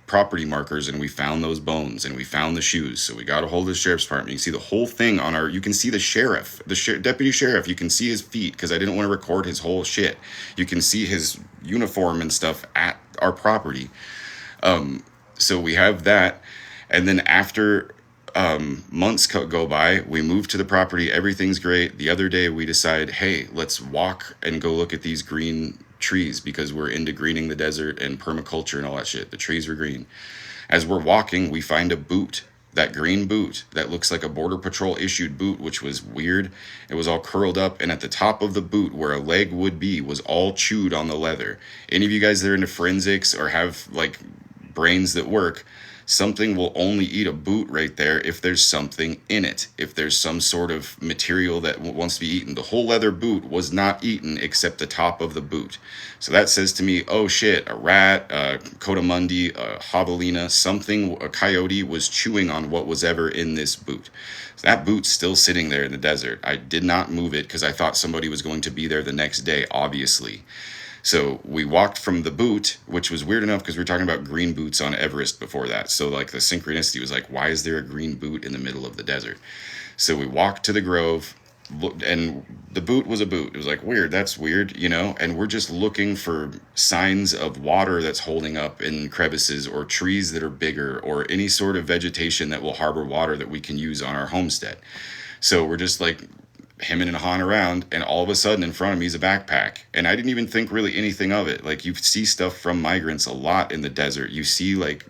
property markers and we found those bones and we found the shoes. So we got a hold of the sheriff's department. You can see the whole thing on our, you can see the sheriff, deputy sheriff, you can see his feet because I didn't want to record his whole shit. You can see his uniform and stuff at our property. So we have that. And then after months go by, we move to the property. Everything's great. The other day we decide, hey, let's walk and go look at these green trees because we're into greening the desert and permaculture and all that shit. The trees were green. As we're walking, we find a boot, that green boot that looks like a Border Patrol issued boot, which was weird. It was all curled up, and at the top of the boot where a leg would be was all chewed on the leather. Any of you guys that are into forensics or have like brains that work, Something will only eat a boot right there if there's something in it. If there's some sort of material that wants to be eaten. The whole leather boot was not eaten except the top of the boot. So that says to me, oh shit, a rat, a coatimundi, a javelina, something, a coyote was chewing on what was ever in this boot. So that boot's still sitting there in the desert. I did not move it because I thought somebody was going to be there the next day, obviously. So we walked from the boot, which was weird enough because we were talking about green boots on Everest before that. So like the synchronicity was like, why is there a green boot in the middle of the desert? So we walked to the grove, and the boot was a boot. It was like, weird, that's weird, you know? And we're just looking for signs of water that's holding up in crevices, or trees that are bigger, or any sort of vegetation that will harbor water that we can use on our homestead. So we're just like hemming and hawing around, and all of a sudden in front of me is a backpack, and I didn't even think really anything of it. Like, you see stuff from migrants a lot in the desert. You see like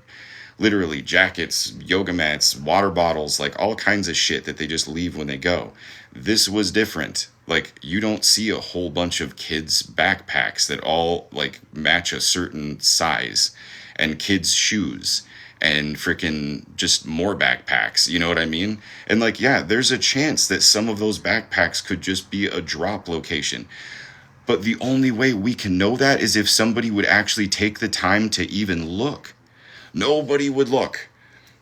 literally jackets, yoga mats, water bottles, like all kinds of shit that they just leave when they go. This was different. Like, you don't see a whole bunch of kids' backpacks that all like match a certain size, and kids' shoes, and freaking just more backpacks, you know what I mean? And like, yeah, there's a chance that some of those backpacks could just be a drop location. But the only way we can know that is if somebody would actually take the time to even look. Nobody would look.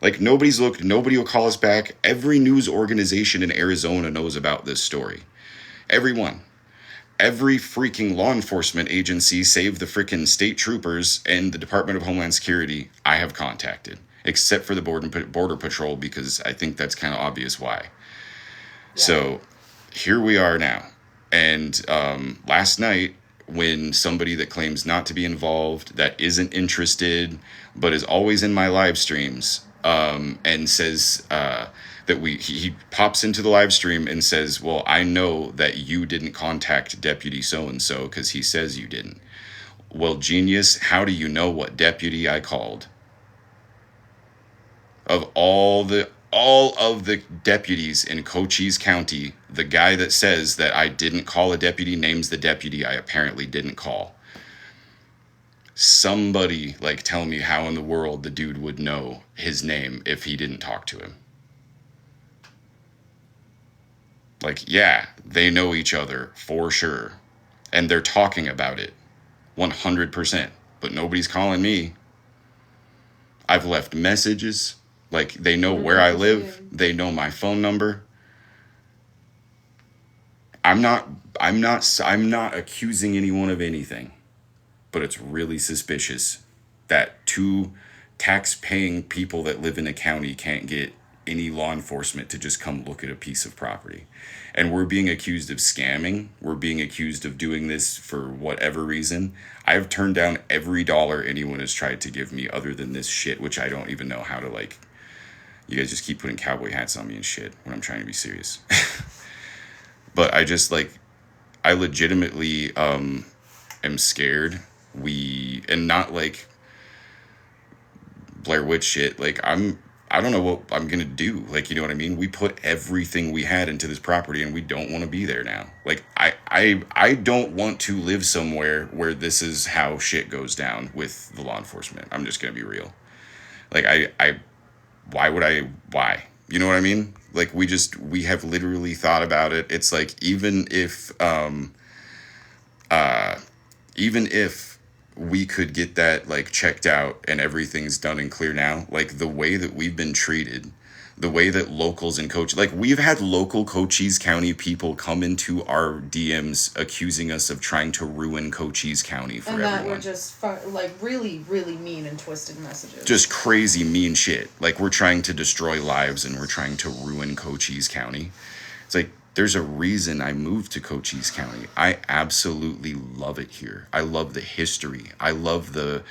Like, nobody's looked. Nobody will call us back. Every news organization in Arizona knows about this story. Everyone. Every freaking law enforcement agency, save the freaking state troopers and the Department of Homeland Security, I have contacted. Except for the Border Patrol, because I think that's kind of obvious why. Yeah. So, here we are now. And last night, when somebody that claims not to be involved, that isn't interested, but is always in my live streams, and says that he pops into the live stream and says, well, I know that you didn't contact Deputy so-and-so because he says you didn't. Well, genius, how do you know what deputy I called? Of all of the deputies in Cochise County, the guy that says that I didn't call a deputy names the deputy I apparently didn't call. Somebody, like, tell me how in the world the dude would know his name if he didn't talk to him. Like, yeah, they know each other for sure. And they're talking about it 100%. But nobody's calling me. I've left messages. Like, they know where I live. They know my phone number. I'm not accusing anyone of anything. But it's really suspicious that two tax-paying people that live in a county can't get any law enforcement to just come look at a piece of property. And we're being accused of scamming. We're being accused of doing this for whatever reason. I've turned down every dollar anyone has tried to give me other than this shit, which I don't even know how to, like... You guys just keep putting cowboy hats on me and shit when I'm trying to be serious. But I just, like... I legitimately am scared. And not like Blair Witch shit. Like, I don't know what I'm gonna do. Like, you know what I mean? We put everything we had into this property, and we don't want to be there now. Like, I don't want to live somewhere where this is how shit goes down with the law enforcement. I'm just gonna be real. Like, why? You know what I mean? Like, we have literally thought about it. It's like, even if we could get that, like, checked out and everything's done and clear now, like, the way that we've been treated, the way that locals in Cochise, like, we've had local Cochise County people come into our DMs accusing us of trying to ruin Cochise County for everyone. And that were just, like, really, really mean and twisted messages. Just crazy mean shit. Like, we're trying to destroy lives and we're trying to ruin Cochise County. It's like, there's a reason I moved to Cochise County. I absolutely love it here. I love the history. I love the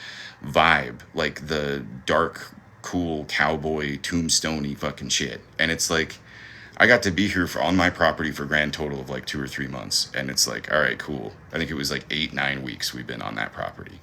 vibe, like the dark, cool, cowboy, tombstone-y fucking shit. And it's like, I got to be here on my property for a grand total of like 2 or 3 months. And it's like, all right, cool. I think it was like 8-9 weeks we've been on that property.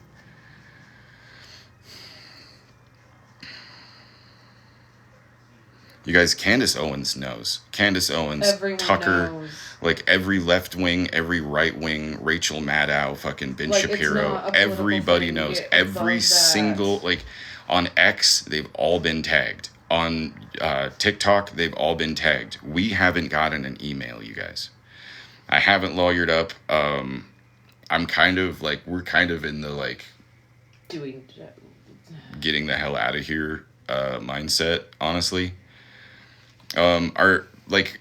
You guys, Candace Owens knows. Candace Owens, everyone Tucker, knows. Like, every left wing, every right wing, Rachel Maddow, fucking Ben Shapiro, everybody knows. Every single, like, On X, they've all been tagged. On TikTok, they've all been tagged. We haven't gotten an email, you guys. I haven't lawyered up. I'm kind of like, we're kind of in the like getting the hell out of here mindset, honestly. Our like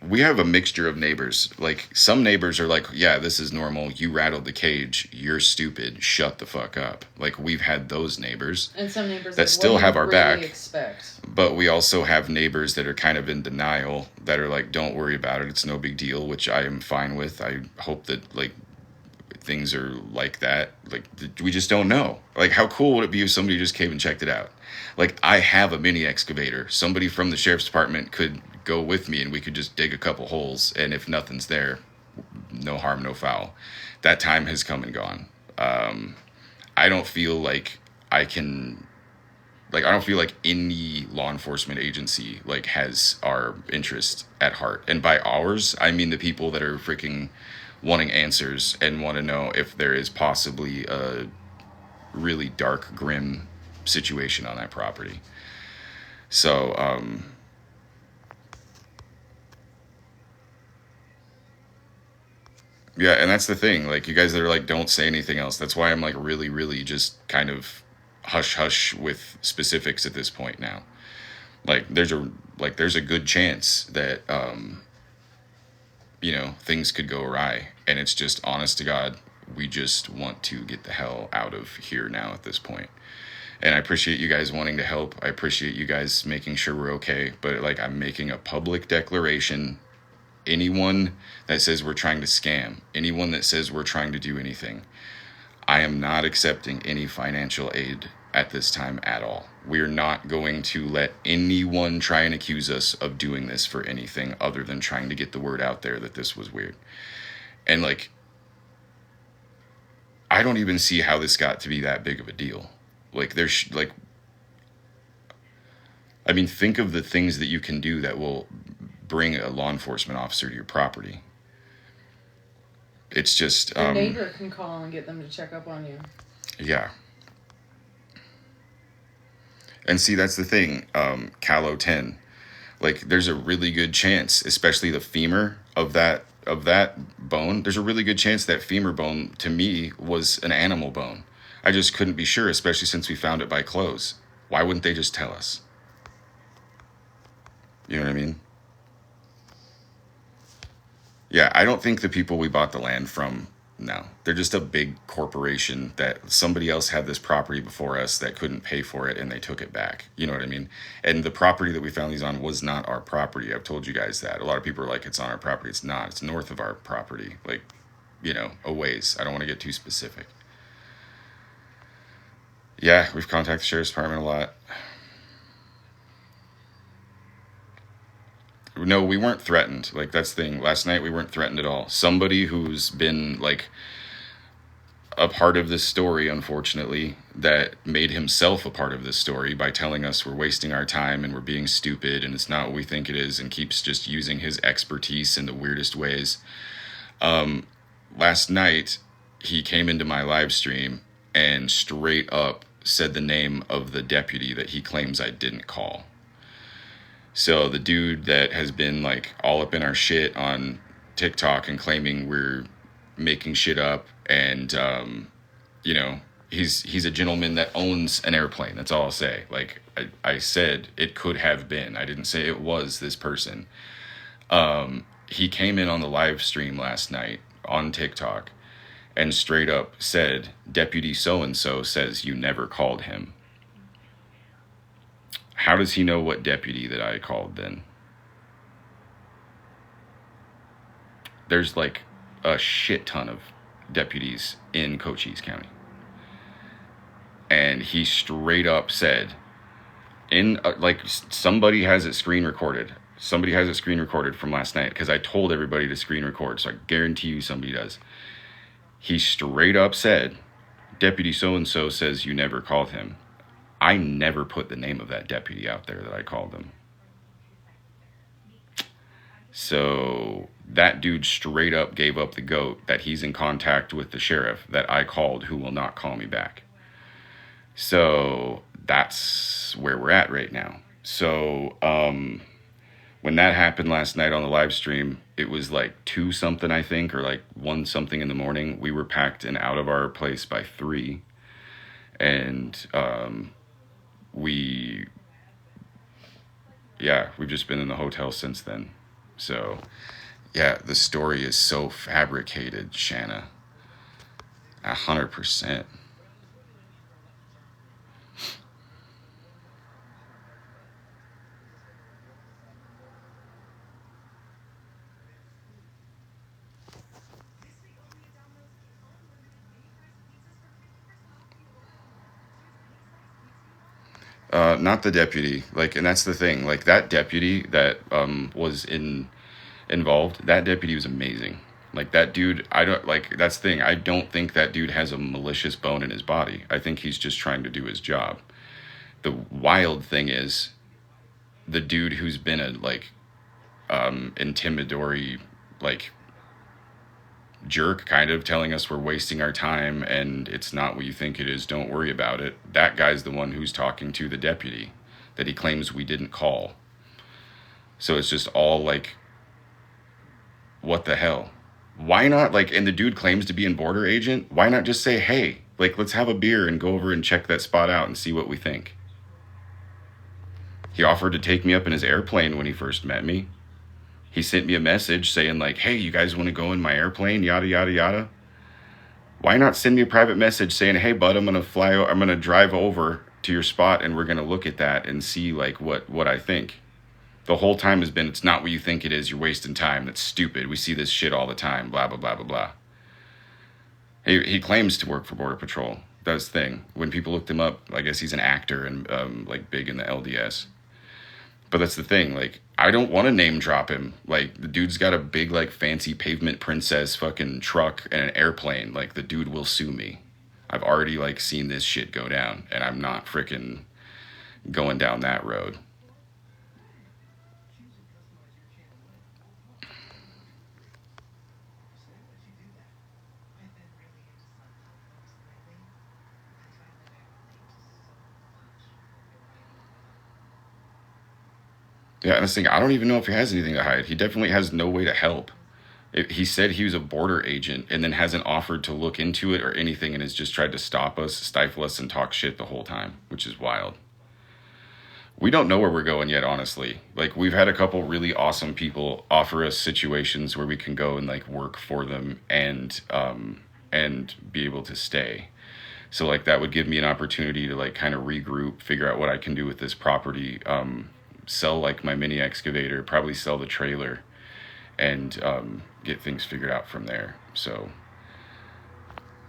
we have a mixture of neighbors. Like some neighbors are like, yeah, this is normal. You rattled the cage. You're stupid. Shut the fuck up. Like we've had those neighbors. And some neighbors that like, still what do have you our really back. Expect? But we also have neighbors that are kind of in denial, that are like, don't worry about it. It's no big deal, which I am fine with. I hope that like things are like that. Like we just don't know. Like how cool would it be if somebody just came and checked it out? Like I have a mini excavator. Somebody from the sheriff's department could go with me and we could just dig a couple holes, and if nothing's there, no harm, no foul. That time has come and gone. I don't feel like I can, like I don't feel like any law enforcement agency like has our interest at heart. And by ours, I mean the people that are freaking wanting answers and want to know if there is possibly a really dark, grim situation on that property. So, yeah, and that's the thing. Like, you guys that are like, don't say anything else. That's why I'm like really, really just kind of hush hush with specifics at this point now. Like, there's a good chance that things could go awry, and it's just honest to God, we just want to get the hell out of here now at this point. And I appreciate you guys wanting to help. I appreciate you guys making sure we're okay. But like, I'm making a public declaration. Anyone that says we're trying to scam, anyone that says we're trying to do anything, I am not accepting any financial aid at this time at all. We're not going to let anyone try and accuse us of doing this for anything other than trying to get the word out there that this was weird. And like, I don't even see how this got to be that big of a deal. Like I mean, think of the things that you can do that will bring a law enforcement officer to your property. It's just Your neighbor can call and get them to check up on you. Yeah. And see, that's the thing. Calo 10, like there's a really good chance, especially the femur of that bone. There's a really good chance that femur bone to me was an animal bone. I just couldn't be sure, especially since we found it by clothes. Why wouldn't they just tell us? You know what I mean? Yeah, I don't think the people we bought the land from, no. They're just a big corporation that somebody else had this property before us that couldn't pay for it and they took it back. You know what I mean? And the property that we found these on was not our property. I've told you guys that. A lot of people are like, it's on our property. It's not. It's north of our property. Like, a ways. I don't want to get too specific. Yeah, we've contacted the sheriff's department a lot. No, we weren't threatened. Like, that's the thing. Last night, we weren't threatened at all. Somebody who's been, like, a part of this story, unfortunately, that made himself a part of this story by telling us we're wasting our time and we're being stupid and it's not what we think it is, and keeps just using his expertise in the weirdest ways. Last night, he came into my live stream and straight up said the name of the deputy that he claims I didn't call. So the dude that has been like all up in our shit on TikTok and claiming we're making shit up, and he's a gentleman that owns an airplane. That's all I'll say. Like I said, it could have been. I didn't say it was this person. He came in on the live stream last night on TikTok and straight up said, Deputy so-and-so says you never called him. How does he know what deputy that I called then? There's like a shit ton of deputies in Cochise County. And he straight up said, somebody has it screen recorded. Somebody has it screen recorded from last night because I told everybody to screen record. So I guarantee you somebody does. He straight up said, Deputy so-and-so says you never called him. I never put the name of that deputy out there that I called them. So that dude straight up gave up the goat that he's in contact with the sheriff that I called, who will not call me back. So that's where we're at right now. So when that happened last night on the live stream, it was like 2 something, I think, or like 1 something in the morning. We were packed and out of our place by 3. And we've just been in the hotel since then. So yeah, the story is so fabricated, Shanna. 100%. Not the deputy. Like, and that's the thing. Like, that deputy that was involved. That deputy was amazing. Like, that dude. I don't like. That's the thing. I don't think that dude has a malicious bone in his body. I think he's just trying to do his job. The wild thing is, the dude who's been a like intimidatory like jerk, kind of telling us we're wasting our time and it's not what you think it is, don't worry about it. That guy's the one who's talking to the deputy that he claims we didn't call. So it's just all like, what the hell? Why not, like, and the dude claims to be in border agent, why not just say, hey, like, let's have a beer and go over and check that spot out and see what we think? He offered to take me up in his airplane when he first met me. He sent me a message saying, like, hey, you guys want to go in my airplane, yada, yada, yada. Why not send me a private message saying, hey, bud, I'm going to drive over to your spot and we're going to look at that and see, like, what I think. The whole time has been, it's not what you think it is, you're wasting time, that's stupid, we see this shit all the time, blah, blah, blah, blah, blah. He claims to work for Border Patrol. That's the thing. When people looked him up, I guess he's an actor and, like, big in the LDS. But that's the thing, like, I don't want to name drop him. Like, the dude's got a big, like, fancy pavement princess fucking truck and an airplane. Like, the dude will sue me. I've already, like, seen this shit go down, and I'm not freaking going down that road. Yeah, and this thing, I don't even know if he has anything to hide. He definitely has no way to help. He said he was a border agent and then hasn't offered to look into it or anything and has just tried to stop us, stifle us, and talk shit the whole time, which is wild. We don't know where we're going yet, honestly. Like, we've had a couple really awesome people offer us situations where we can go and, like, work for them and be able to stay. So, like, that would give me an opportunity to, like, kind of regroup, figure out what I can do with this property, sell, like, my mini excavator, probably sell the trailer, and get things figured out from there. So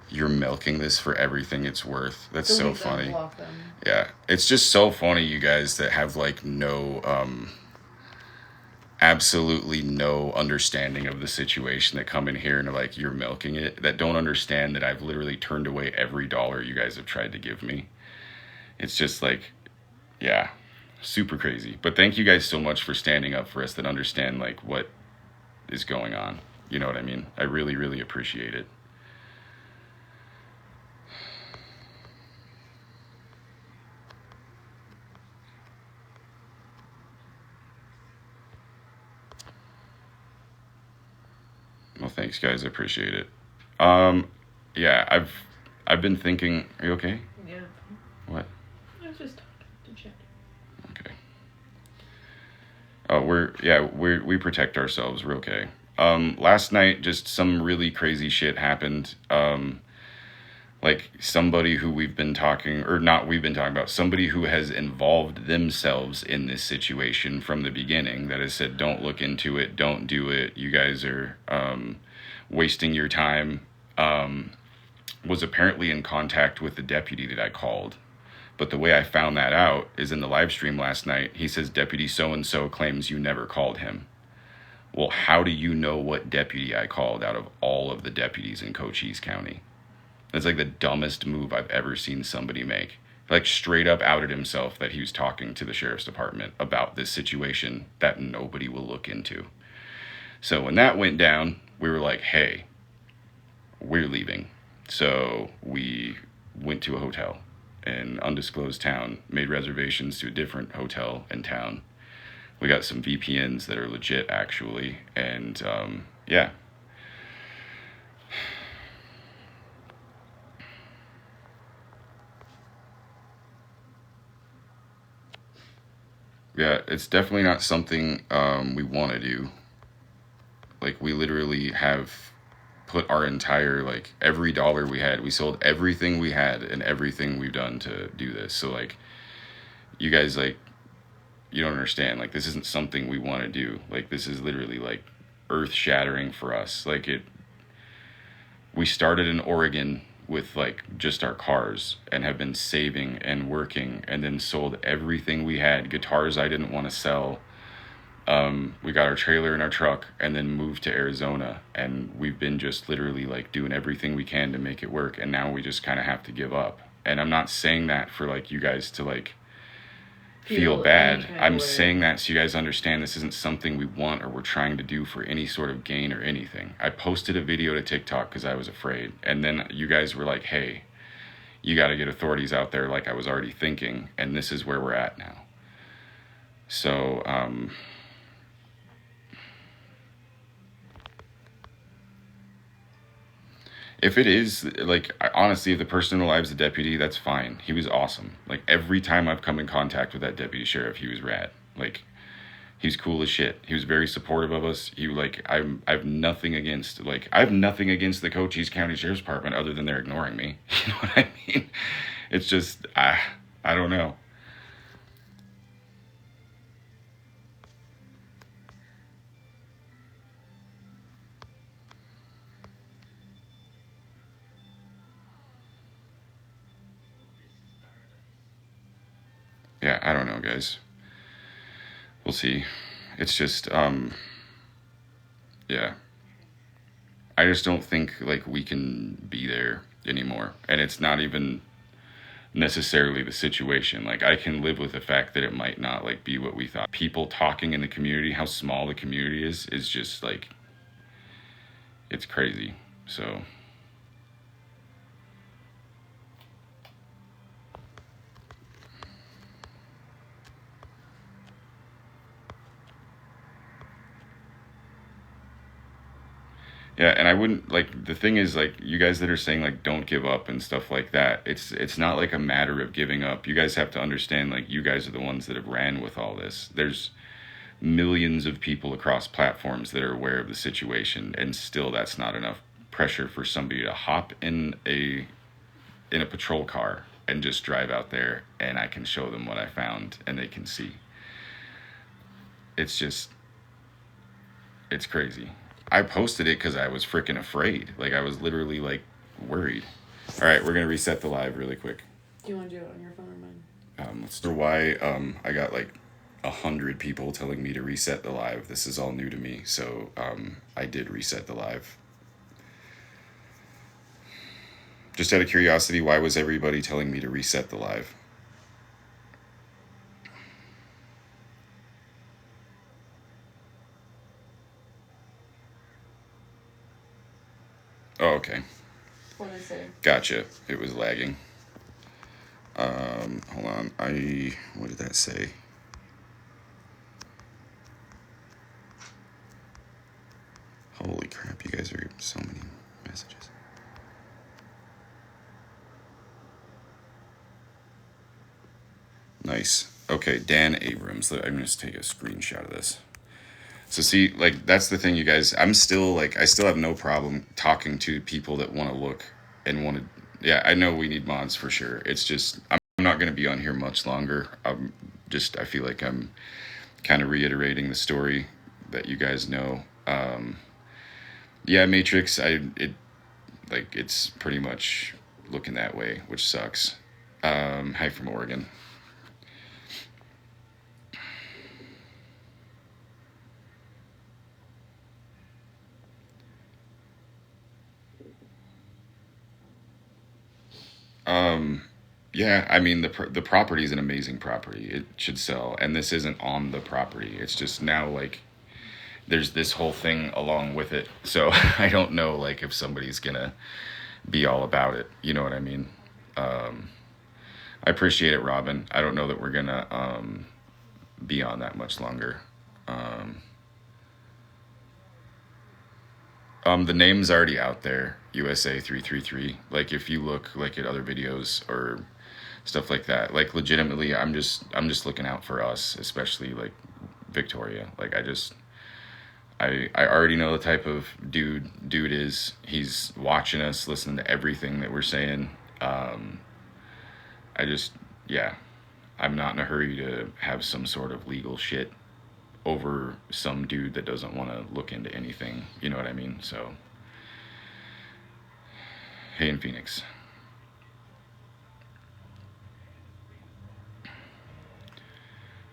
you're milking this for everything it's worth. That's so funny. Yeah, it's just so funny, you guys that have, like, no absolutely no understanding of the situation, that come in here and are like, you're milking it, that don't understand that I've literally turned away every dollar you guys have tried to give me. It's just like, yeah, super crazy. But thank you guys so much for standing up for us, that understand, like, what is going on. You know what I mean? I really, really appreciate it. Well, thanks, guys. I appreciate it. Yeah, I've been thinking. Are you okay? Yeah. What? I was just talking to check. Okay. Oh, we protect ourselves. We're okay. Last night, just some really crazy shit happened. Like, somebody who we've been talking, or not we've been talking about, somebody who has involved themselves in this situation from the beginning, that has said, don't look into it, don't do it, you guys are wasting your time, was apparently in contact with the deputy that I called. But the way I found that out is in the live stream last night. He says, Deputy so-and-so claims you never called him. Well, how do you know what deputy I called out of all of the deputies in Cochise County? That's like the dumbest move I've ever seen somebody make. Like, straight up outed himself that he was talking to the sheriff's department about this situation that nobody will look into. So when that went down, we were like, hey, we're leaving. So we went to a hotel an undisclosed town, made reservations to a different hotel in town. We got some VPNs that are legit, actually, and yeah. Yeah, it's definitely not something we want to do. Like, we literally have put our entire, like, every dollar we had, we sold everything we had and everything we've done to do this. So, like, you guys, like, you don't understand. Like, this isn't something we want to do. Like, this is literally, like, earth shattering for us. Like, we started in Oregon with, like, just our cars and have been saving and working and then sold everything we had. Guitars I didn't want to sell. We got our trailer and our truck and then moved to Arizona, and we've been just literally, like, doing everything we can to make it work, and now we just kind of have to give up. And I'm not saying that for, like, you guys to, like, feel bad. I'm saying that so you guys understand this isn't something we want or we're trying to do for any sort of gain or anything. I posted a video to TikTok because I was afraid, and then you guys were like, hey, you got to get authorities out there, like I was already thinking, and this is where we're at now. So if it is, like, honestly, if the person in the live's a deputy, that's fine. He was awesome. Like, every time I've come in contact with that deputy sheriff, he was rad. Like, he's cool as shit. He was very supportive of us. He, like, I have nothing against, like, I have nothing against the Cochise County Sheriff's Department other than they're ignoring me. You know what I mean? It's just, I don't know. Yeah, I don't know, guys. We'll see. It's just, yeah. I just don't think, like, we can be there anymore. And it's not even necessarily the situation. Like, I can live with the fact that it might not, like, be what we thought. People talking in the community, how small the community is just, like, it's crazy. So yeah, and I wouldn't, like, the thing is, like, you guys that are saying, like, don't give up and stuff like that, it's not like a matter of giving up. You guys have to understand, like, you guys are the ones that have ran with all this. There's millions of people across platforms that are aware of the situation, and still that's not enough pressure for somebody to hop in a patrol car and just drive out there, and I can show them what I found and they can see. It's just, it's crazy. I posted it because I was freaking afraid. Like, I was literally, like, worried. All right, we're gonna reset the live really quick. Do you want to do it on your phone or mine? Let's do why I got like 100 people telling me to reset the live. This is all new to me, so I did reset the live. Just out of curiosity, why was everybody telling me to reset the live? Oh, okay. What did I say? Gotcha. It was lagging. Hold on. What did that say? Holy crap, you guys are so many messages. Nice. Okay, Dan Abrams. I'm going to take a screenshot of this. So see, like, that's the thing, you guys. I'm still, like, I still have no problem talking to people that want to look and want to. Yeah, I know we need mods for sure. It's just, I'm not going to be on here much longer. I feel like I'm kind of reiterating the story that you guys know. Yeah, Matrix, it's pretty much looking that way, which sucks. Hi from Oregon. Yeah, I mean, the property is an amazing property. It should sell, and this isn't on the property. It's just now, like, there's this whole thing along with it. So I don't know, like, if somebody's gonna be all about it. You know what I mean? I'm I appreciate it, Robin. I don't know that we're gonna be on that much longer. The name's already out there, USA 333. Like if you look like at other videos or stuff like that, like legitimately, I'm just looking out for us, especially like Victoria. Like I already know the type of dude is. He's watching us, listening to everything that we're saying. I just yeah, I'm not in a hurry to have some sort of legal shit over some dude that doesn't want to look into anything. You know what I mean? So, hey, in Phoenix.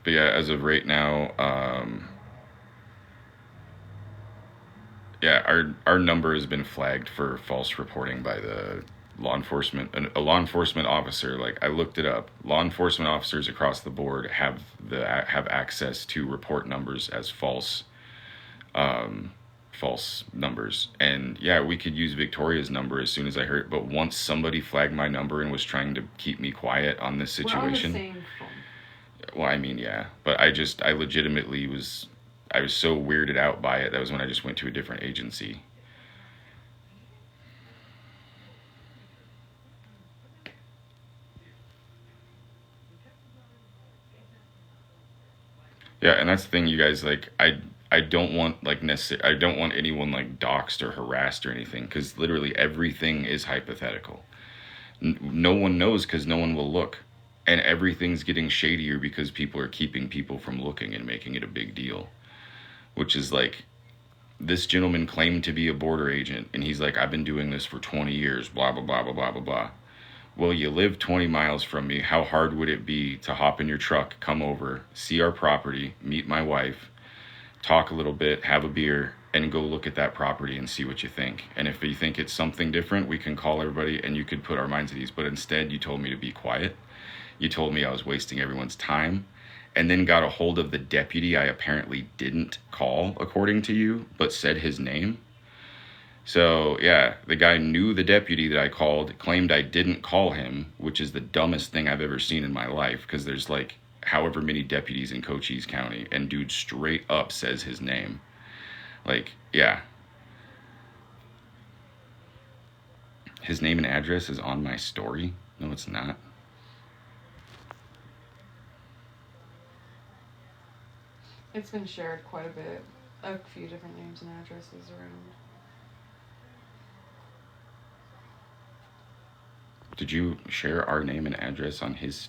But yeah, as of right now, yeah, our number has been flagged for false reporting by the law enforcement. A law enforcement officer, like I looked it up. Law enforcement officers across the board have access to report numbers as false numbers. And yeah, we could use Victoria's number as soon as I heard it, but once somebody flagged my number and was trying to keep me quiet on this situation. We're on the same phone. Well, I mean, yeah, but I legitimately I was so weirded out by it. That was when I just went to a different agency. Yeah, and that's the thing, you guys. Like, I don't want like I don't want anyone like doxxed or harassed or anything, because literally everything is hypothetical. No one knows because no one will look, and everything's getting shadier because people are keeping people from looking and making it a big deal. Which is like, this gentleman claimed to be a border agent, and he's like, I've been doing this for 20 years, blah blah blah blah blah blah blah. Well, you live 20 miles from me. How hard would it be to hop in your truck, come over, see our property, meet my wife, talk a little bit, have a beer, and go look at that property and see what you think? And if you think it's something different, we can call everybody and you could put our minds at ease. But instead, you told me to be quiet. You told me I was wasting everyone's time, and then got a hold of the deputy I apparently didn't call, according to you, but said his name. So, yeah, the guy knew the deputy that I called, claimed I didn't call him, which is the dumbest thing I've ever seen in my life, because there's like however many deputies in Cochise County, and dude straight up says his name. Like, yeah. His name and address is on my story? No, it's not. It's been shared quite a bit. A few different names and addresses around. Did you share our name and address on his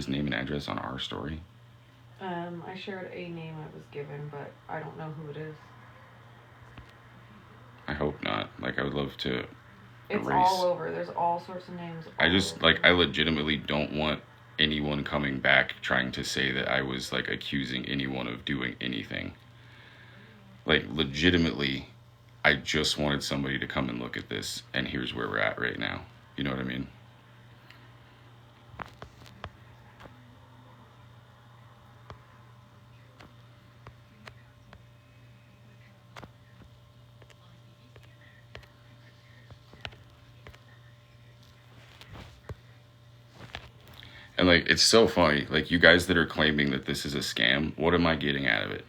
name and address on our story? I shared a name I was given, but I don't know who it is. I hope not. Like, I would love to It's erase. all over. There's all sorts of names. I just, like, I legitimately don't want anyone coming back trying to say that I was, like, accusing anyone of doing anything. Like, legitimately, I just wanted somebody to come and look at this, and here's where we're at right now. You know what I mean? And, like, it's so funny. Like, you guys that are claiming that this is a scam, what am I getting out of it?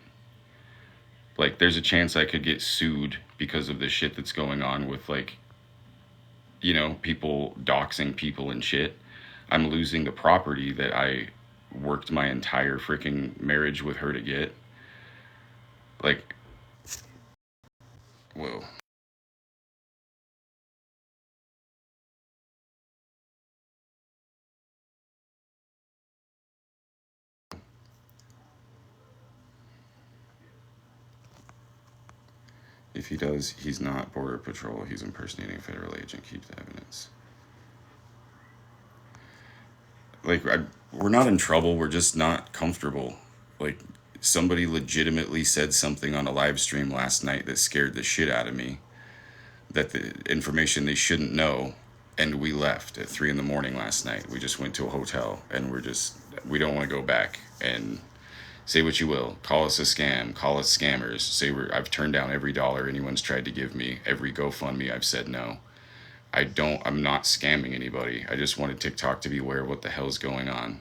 Like, there's a chance I could get sued because of the shit that's going on with, like, you know, people doxing people and shit. I'm losing the property that I worked my entire freaking marriage with her to get. Like, whoa. If he does, he's not Border Patrol. He's impersonating a federal agent. Keep the evidence. Like, we're not in trouble. We're just not comfortable. Like, somebody legitimately said something on a live stream last night that scared the shit out of me. That the information they shouldn't know. And we left at 3 a.m. last night. We just went to a hotel, and we don't want to go back. And say what you will, call us a scam, call us scammers. I've turned down every dollar anyone's tried to give me, every GoFundMe I've said no. I'm not scamming anybody. I just wanted TikTok to be aware of what the hell's going on.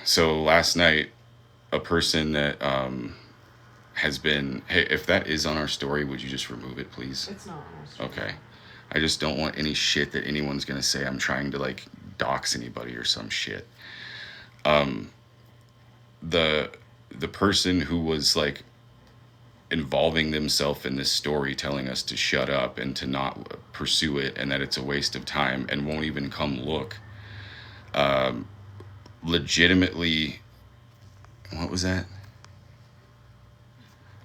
So last night, a person that has been, hey, if that is on our story, would you just remove it, please? It's not on our story. Okay. I just don't want any shit that anyone's gonna say I'm trying to like dox anybody or some shit. The person who was like involving themselves in this story, telling us to shut up and to not pursue it and that it's a waste of time and won't even come look, legitimately, what was that?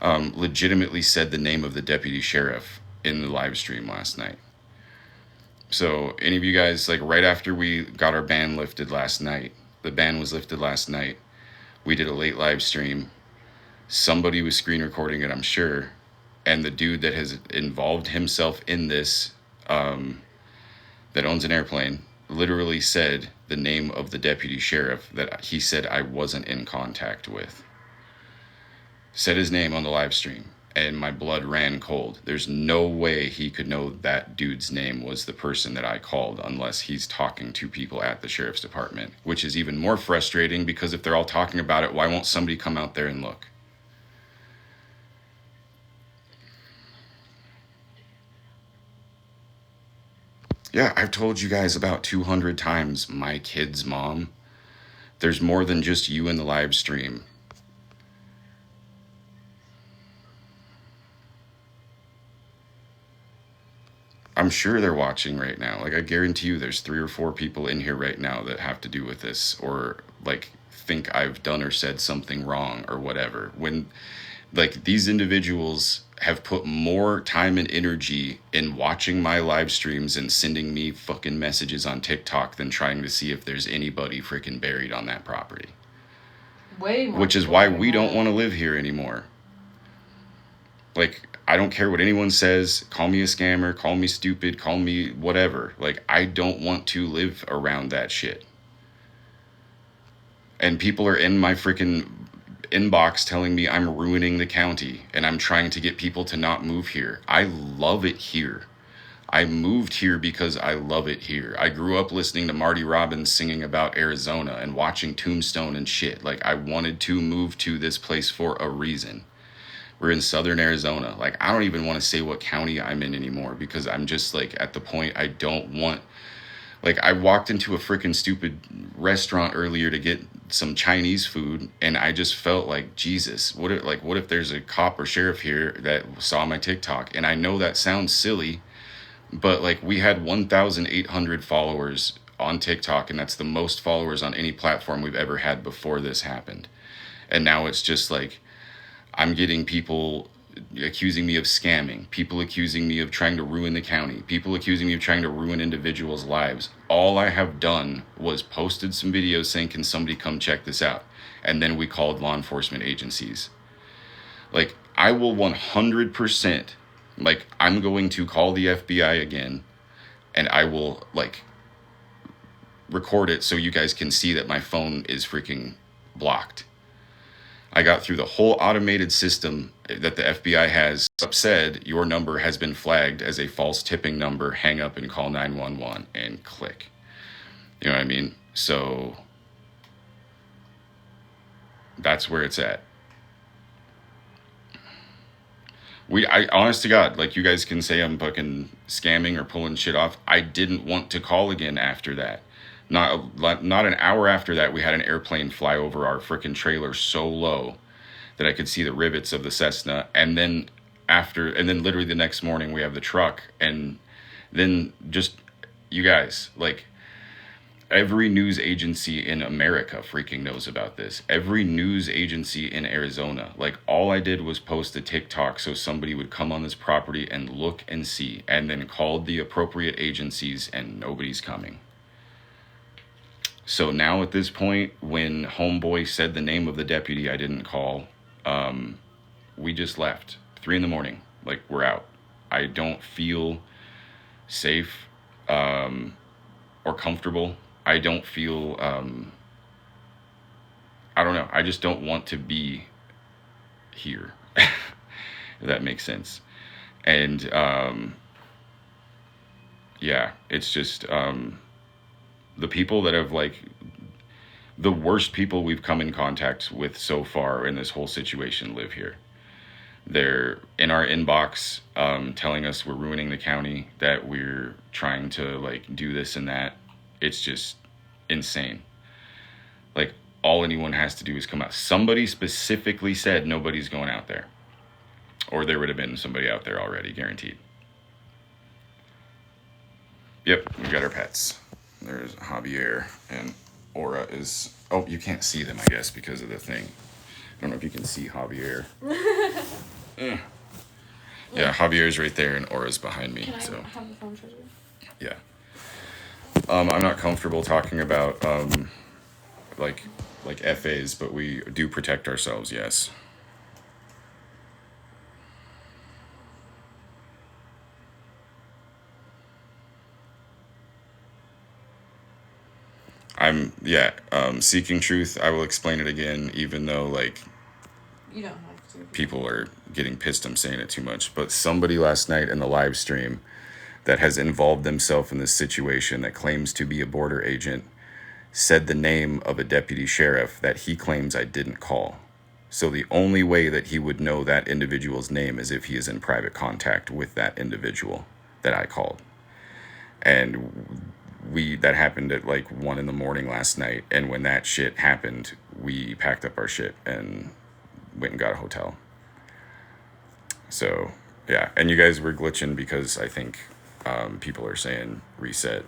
Legitimately said the name of the deputy sheriff in the live stream last night. So any of you guys, like right after we got our ban lifted last night, the ban was lifted last night, we did a late live stream. Somebody was screen recording it, I'm sure. And the dude that has involved himself in this, that owns an airplane, literally said the name of the deputy sheriff that he said I wasn't in contact with. Said his name on the live stream, and my blood ran cold. There's no way he could know that dude's name was the person that I called unless he's talking to people at the sheriff's department, which is even more frustrating because if they're all talking about it, why won't somebody come out there and look? Yeah, I've told you guys about 200 times, my kid's mom. There's more than just you in the live stream. I'm sure they're watching right now. Like, I guarantee you there's 3 or 4 people in here right now that have to do with this or, like, think I've done or said something wrong or whatever. When, like, these individuals have put more time and energy in watching my live streams and sending me fucking messages on TikTok than trying to see if there's anybody freaking buried on that property. Way more. Which is why we don't want to live here anymore. Like, I don't care what anyone says. Call me a scammer, call me stupid, call me whatever. Like, I don't want to live around that shit. And people are in my freaking inbox telling me I'm ruining the county and I'm trying to get people to not move here. I love it here. I moved here because I love it here. I grew up listening to Marty Robbins singing about Arizona and watching Tombstone and shit. Like, I wanted to move to this place for a reason. We're in southern Arizona. Like, I don't even want to say what county I'm in anymore because I'm just like at the point I don't want. Like, I walked into a freaking stupid restaurant earlier to get some Chinese food and I just felt like, Jesus, what if there's a cop or sheriff here that saw my TikTok? And I know that sounds silly, but like, we had 1,800 followers on TikTok and that's the most followers on any platform we've ever had before this happened. And now it's just like, I'm getting people accusing me of scamming, people accusing me of trying to ruin the county, people accusing me of trying to ruin individuals' lives. All I have done was posted some videos saying, can somebody come check this out? And then we called law enforcement agencies. Like, I will 100%, like, I'm going to call the FBI again and I will, like, record it so you guys can see that my phone is freaking blocked. I got through the whole automated system that the FBI has. Said your number has been flagged as a false tipping number. Hang up and call 911 and click. You know what I mean? So that's where it's at. I honest to God, like, you guys can say I'm fucking scamming or pulling shit off. I didn't want to call again after that. Not an hour after that, we had an airplane fly over our freaking trailer so low that I could see the rivets of the Cessna. And then literally the next morning we have the truck. And then just, you guys, like, every news agency in America freaking knows about this. Every news agency in Arizona. Like, all I did was post a TikTok so somebody would come on this property and look and see, and then called the appropriate agencies and nobody's coming. So now at this point, when homeboy said the name of the deputy I didn't call, we just left. 3 a.m. Like, we're out. I don't feel safe or comfortable. I don't feel, I don't know. I just don't want to be here, if that makes sense. And yeah, it's just the people that have like the worst people we've come in contact with so far in this whole situation live here. They're in our inbox, telling us we're ruining the county, that we're trying to like do this and that. It's just insane. Like, all anyone has to do is come out. Somebody specifically said nobody's going out there, or there would have been somebody out there already, guaranteed. Yep, we got our pets. There's Javier, and Aura is. Oh, you can't see them, I guess, because of the thing. I don't know if you can see Javier. Yeah, Javier's right there, and Aura's behind me. Can I so have the phone charger? yeah. I'm not comfortable talking about like FAs, but we do protect ourselves. Yes. I'm seeking truth. I will explain it again, even though like You don't have to. people are getting pissed I'm saying it too much. But somebody last night in the live stream that has involved themselves in this situation that claims to be a border agent said the name of a deputy sheriff that he claims I didn't call. So the only way that he would know that individual's name is if he is in private contact with that individual that I called. And that happened at like 1 a.m. last night, and when that shit happened, we packed up our shit and went and got a hotel. So yeah, and you guys were glitching because I think people are saying reset.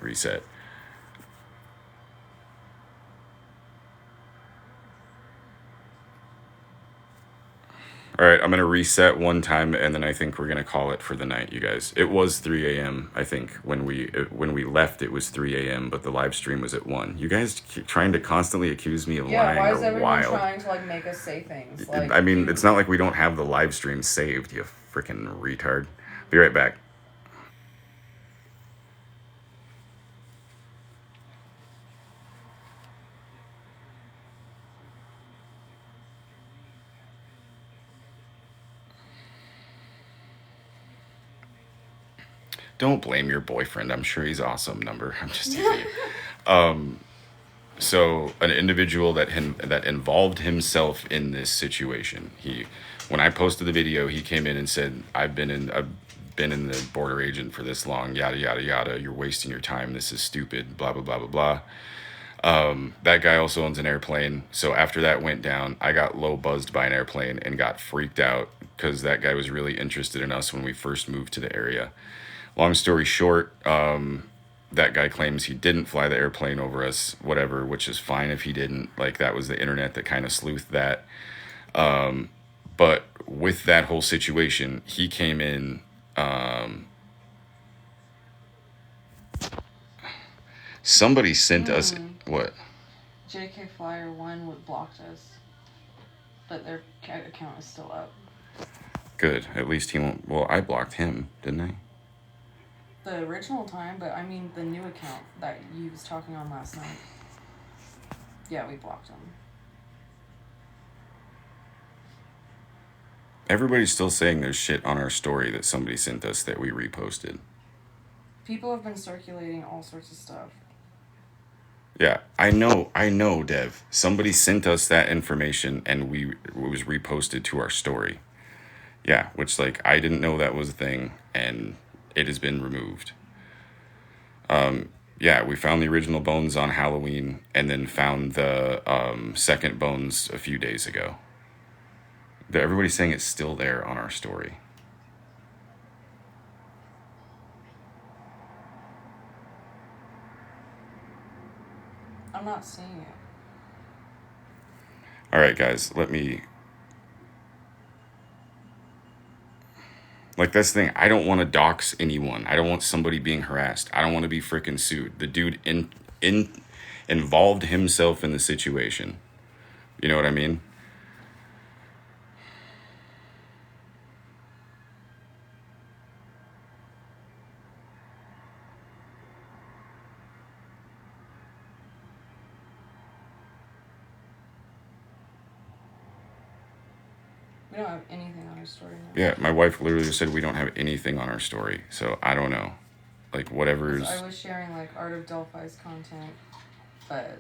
All right, I'm gonna reset one time, and then I think we're gonna call it for the night, you guys. It was 3 a.m. I think when we left, it was 3 a.m. But the live stream was at 1. You guys keep trying to constantly accuse me of lying. Why is everyone wild. trying to like make us say things? Like, I mean, it's not like we don't have the live stream saved. You freaking retard. Be right back. Don't blame your boyfriend. I'm sure he's awesome. Number. I'm just teasing you. So an individual that involved himself in this situation. When I posted the video, he came in and said, I've been in the border agent for this long. Yada yada yada. You're wasting your time. This is stupid. Blah blah blah blah blah. That guy also owns an airplane. So after that went down, I got low buzzed by an airplane and got freaked out because that guy was really interested in us when we first moved to the area. Long story short, that guy claims he didn't fly the airplane over us, whatever, which is fine if he didn't. Like, that was the internet that kind of sleuthed that. But with that whole situation, he came in. Somebody sent us what? JK Flyer 1 blocked us, but their account is still up. Good. At least he won't. Well, I blocked him, didn't I? The original time, but I mean the new account that you was talking on last night. Yeah, we blocked him. Everybody's still saying there's shit on our story that somebody sent us that we reposted. People have been circulating all sorts of stuff. Yeah, I know, Dev. Somebody sent us that information and it was reposted to our story. Yeah, which, like, I didn't know that was a thing, and it has been removed. Yeah, we found the original bones on Halloween and then found the second bones a few days ago. Everybody's saying it's still there on our story. I'm not seeing it. All right, guys, let me... Like, that's the thing. I don't want to dox anyone. I don't want somebody being harassed. I don't want to be freaking sued. The dude involved himself in the situation. You know what I mean? We We don't have anything on our story now. Yeah, my wife literally just said we don't have anything on our story. So I don't know. Like, whatever's... I was sharing, like, Art of Delphi's content, but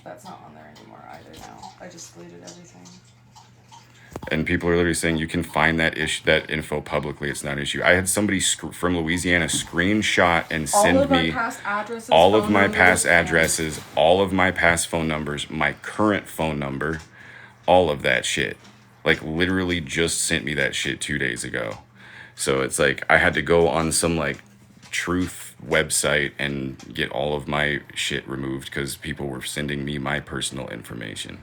that's not on there anymore either now. I just deleted everything. And people are literally saying you can find that info publicly. It's not an issue. I had somebody from Louisiana screenshot and send me all of my past addresses, all of my past phone numbers, my current phone number, all of that shit. Like, literally just sent me that shit 2 days ago. So it's like I had to go on some like truth website and get all of my shit removed because people were sending me my personal information.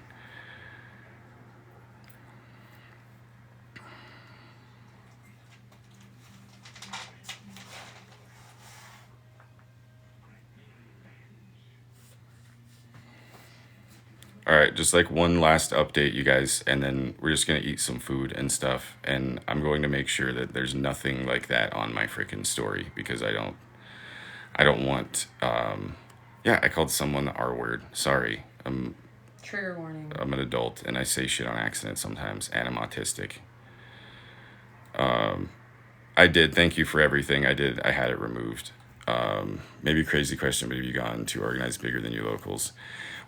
All right, just like one last update, you guys, and then we're just going to eat some food and stuff. And I'm going to make sure that there's nothing like that on my freaking story because I don't want, yeah, I called someone the R word. Sorry. Trigger warning. I'm an adult and I say shit on accident sometimes, and I'm autistic. I did. Thank you for everything. I did. I had it removed. Maybe crazy question, but have you gone to organize bigger than you locals?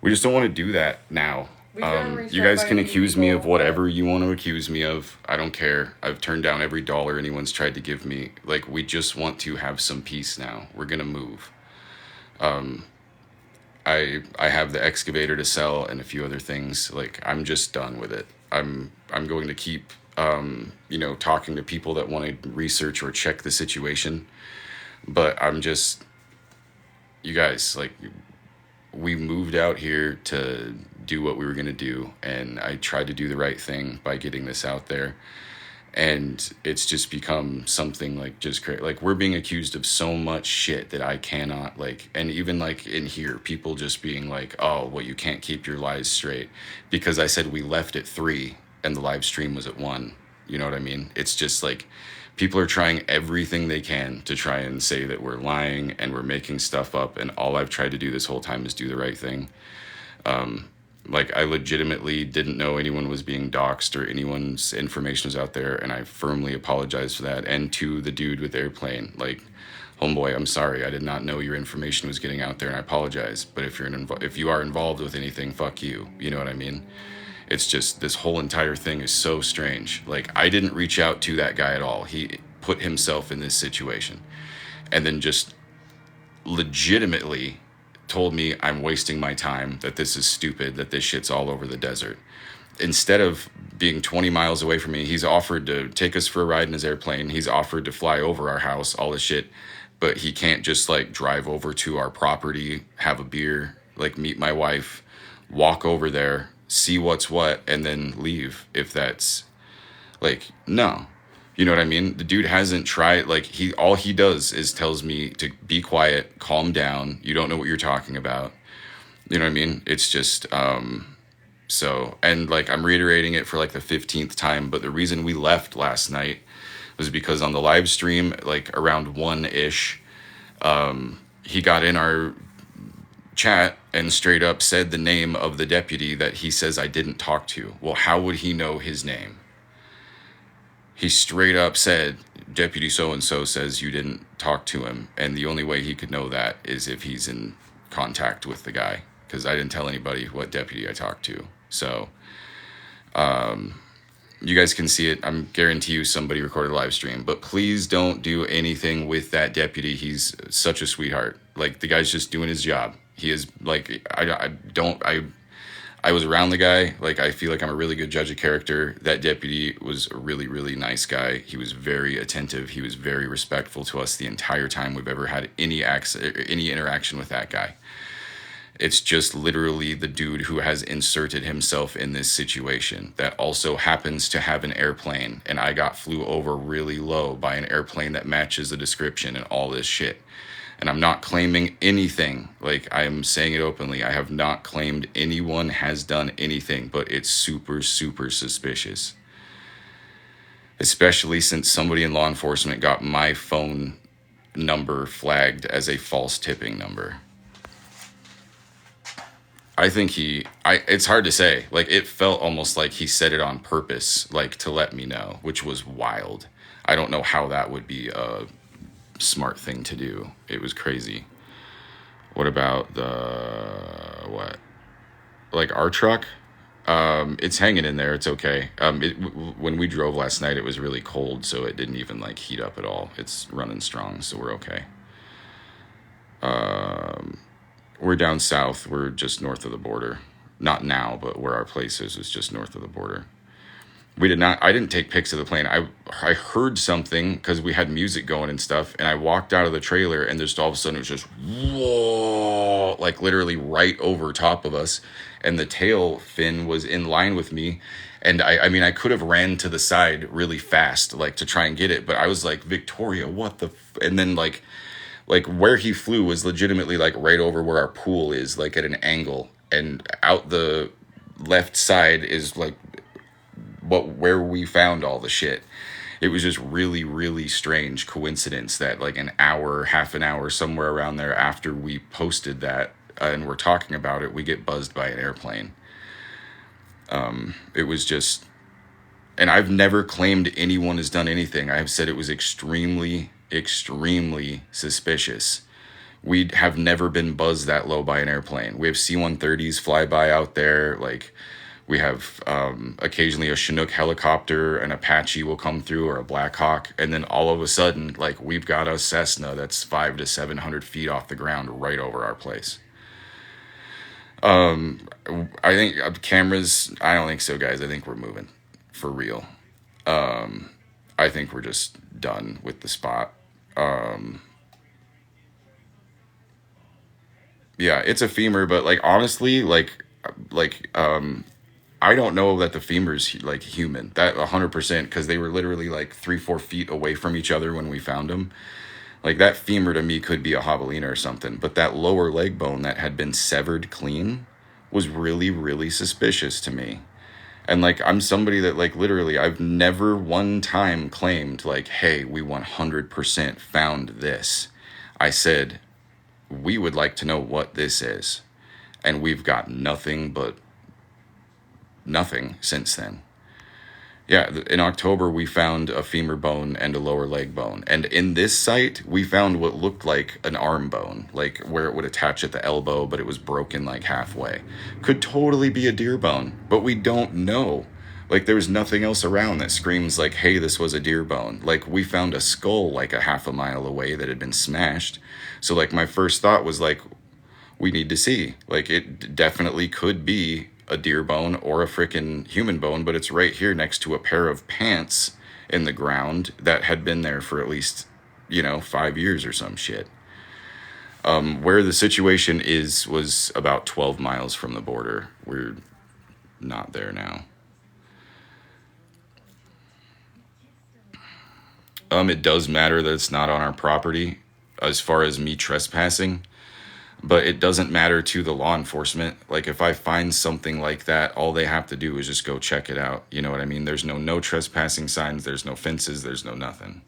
We just don't want to do that now. You guys can accuse me of whatever you want to accuse me of. I don't care. I've turned down every dollar anyone's tried to give me. Like, we just want to have some peace now. We're going to move. I have the excavator to sell and a few other things. Like, I'm just done with it. I'm going to keep, talking to people that want to research or check the situation. But I'm just, you guys, like, we moved out here to do what we were going to do, and I tried to do the right thing by getting this out there, and it's just become something like just crazy. Like, we're being accused of so much shit that I cannot, like, and even like in here, people just being like, oh, well, you can't keep your lies straight because I said we left at 3 and the live stream was at 1. You know what I mean? It's just like people are trying everything they can to try and say that we're lying and we're making stuff up. And all I've tried to do this whole time is do the right thing. Like, I legitimately didn't know anyone was being doxxed or anyone's information was out there. And I firmly apologize for that. And to the dude with the airplane, like, homeboy, I'm sorry. I did not know your information was getting out there, and I apologize. But if you are involved with anything, fuck you. You know what I mean? It's just, this whole entire thing is so strange. Like, I didn't reach out to that guy at all. He put himself in this situation and then just legitimately told me I'm wasting my time, that this is stupid, that this shit's all over the desert. Instead of being 20 miles away from me, he's offered to take us for a ride in his airplane. He's offered to fly over our house, all this shit. But he can't just, like, drive over to our property, have a beer, like, meet my wife, walk over there, see what's what, and then leave. If that's, like, no. You know what I mean? The dude hasn't tried, like, all he does is tells me to be quiet, calm down, you don't know what you're talking about. You know what I mean? It's just, so, and, like, I'm reiterating it for, like, the 15th time, but the reason we left last night was because on the live stream, like, around 1-ish, he got in our chat and straight up said the name of the deputy that he says I didn't talk to. Well, how would he know his name? He straight up said, Deputy so-and-so says you didn't talk to him. And the only way he could know that is if he's in contact with the guy. Because I didn't tell anybody what deputy I talked to. So, you guys can see it. I'm guarantee you somebody recorded a live stream. But please don't do anything with that deputy. He's such a sweetheart. Like, the guy's just doing his job. He is, like, I was around the guy. Like, I feel like I'm a really good judge of character. That deputy was a really, really nice guy. He was very attentive. He was very respectful to us the entire time we've ever had any interaction with that guy. It's just literally the dude who has inserted himself in this situation that also happens to have an airplane, and I got flew over really low by an airplane that matches the description and all this shit. And I'm not claiming anything. Like, I am saying it openly. I have not claimed anyone has done anything, but it's super, super suspicious. Especially since somebody in law enforcement got my phone number flagged as a false tipping number. I think it's hard to say. Like, it felt almost like he said it on purpose, like, to let me know, which was wild. I don't know how that would be a smart thing to do. It was crazy. What about what? Like, our truck? It's hanging in there. It's okay. When we drove last night, it was really cold, so it didn't even, like, heat up at all. It's running strong, so we're okay. We're down south. We're just north of the border. Not now, but where our place is just north of the border. I didn't take pics of the plane. I heard something because we had music going and stuff, and I walked out of the trailer, and just all of a sudden it was just whoa, like literally right over top of us, and the tail fin was in line with me, and I mean I could have ran to the side really fast like to try and get it, but I was like, Victoria, what the and then like where he flew was legitimately like right over where our pool is, like at an angle, and out the left side is like where we found all the shit. It was just really, really strange coincidence that like an hour, half an hour, somewhere around there after we posted that and we're talking about it, we get buzzed by an airplane. It was just, and I've never claimed anyone has done anything. I have said it was extremely, extremely suspicious. We have never been buzzed that low by an airplane. We have C-130s fly by out there, like. We have occasionally a Chinook helicopter, an Apache will come through, or a Black Hawk, and then all of a sudden, like, we've got a Cessna that's 500 to 700 feet off the ground right over our place. I think cameras. I don't think so, guys. I think we're moving for real. I think we're just done with the spot. Yeah, it's a femur, but like honestly, like I don't know that the femur's like human. That 100% because they were literally like 3-4 feet away from each other when we found them. Like that femur to me could be a javelina or something, but that lower leg bone that had been severed clean was really, really suspicious to me. And like I'm somebody that like literally I've never one time claimed like, hey, we 100% found this. I said we would like to know what this is, and we've got nothing but nothing since then. Yeah, in October we found a femur bone and a lower leg bone. And in this site, we found what looked like an arm bone, like where it would attach at the elbow, but it was broken like halfway. Could totally be a deer bone, but we don't know. Like there's nothing else around that screams like, hey, this was a deer bone. Like we found a skull like a half a mile away that had been smashed. So like my first thought was like, we need to see. Like it definitely could be a deer bone or a freaking human bone, but it's right here next to a pair of pants in the ground that had been there for at least, 5 years or some shit. Where the situation was about 12 miles from the border. We're not there now. It does matter that it's not on our property as far as me trespassing. But it doesn't matter to the law enforcement. Like if I find something like that, all they have to do is just go check it out. You know what I mean? There's no trespassing signs. There's no fences. There's no nothing.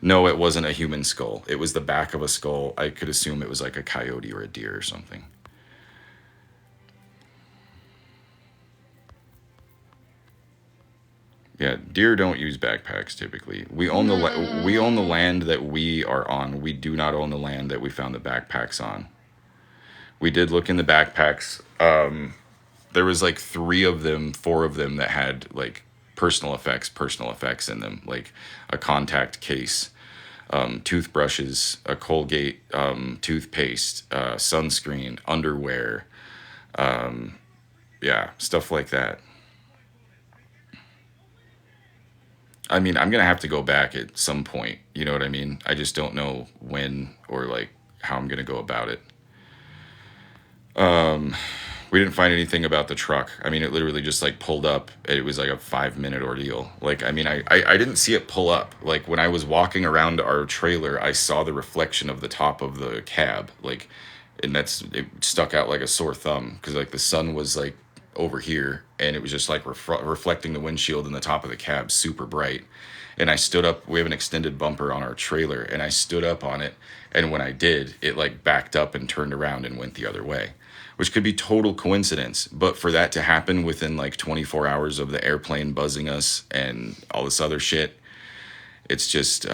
No, it wasn't a human skull. It was the back of a skull. I could assume it was like a coyote or a deer or something. Yeah, deer don't use backpacks typically. We own the land that we are on. We do not own the land that we found the backpacks on. We did look in the backpacks. There was like 4 of them that had like personal effects in them, like a contact case, toothbrushes, a Colgate toothpaste, sunscreen, underwear, yeah, stuff like that. I mean, I'm gonna have to go back at some point. You know what I mean? I just don't know when or like how I'm gonna go about it. We didn't find anything about the truck. I mean, it literally just like pulled up. It was like a 5-minute ordeal. Like, I mean, I didn't see it pull up. Like when I was walking around our trailer, I saw the reflection of the top of the cab. Like, and it stuck out like a sore thumb because like the sun was like over here and it was just like reflecting the windshield and the top of the cab super bright. And I stood up. We have an extended bumper on our trailer, and I stood up on it. And when I did, it like backed up and turned around and went the other way. which could be total coincidence. But for that to happen within like 24 hours of the airplane buzzing us and all this other shit, it's just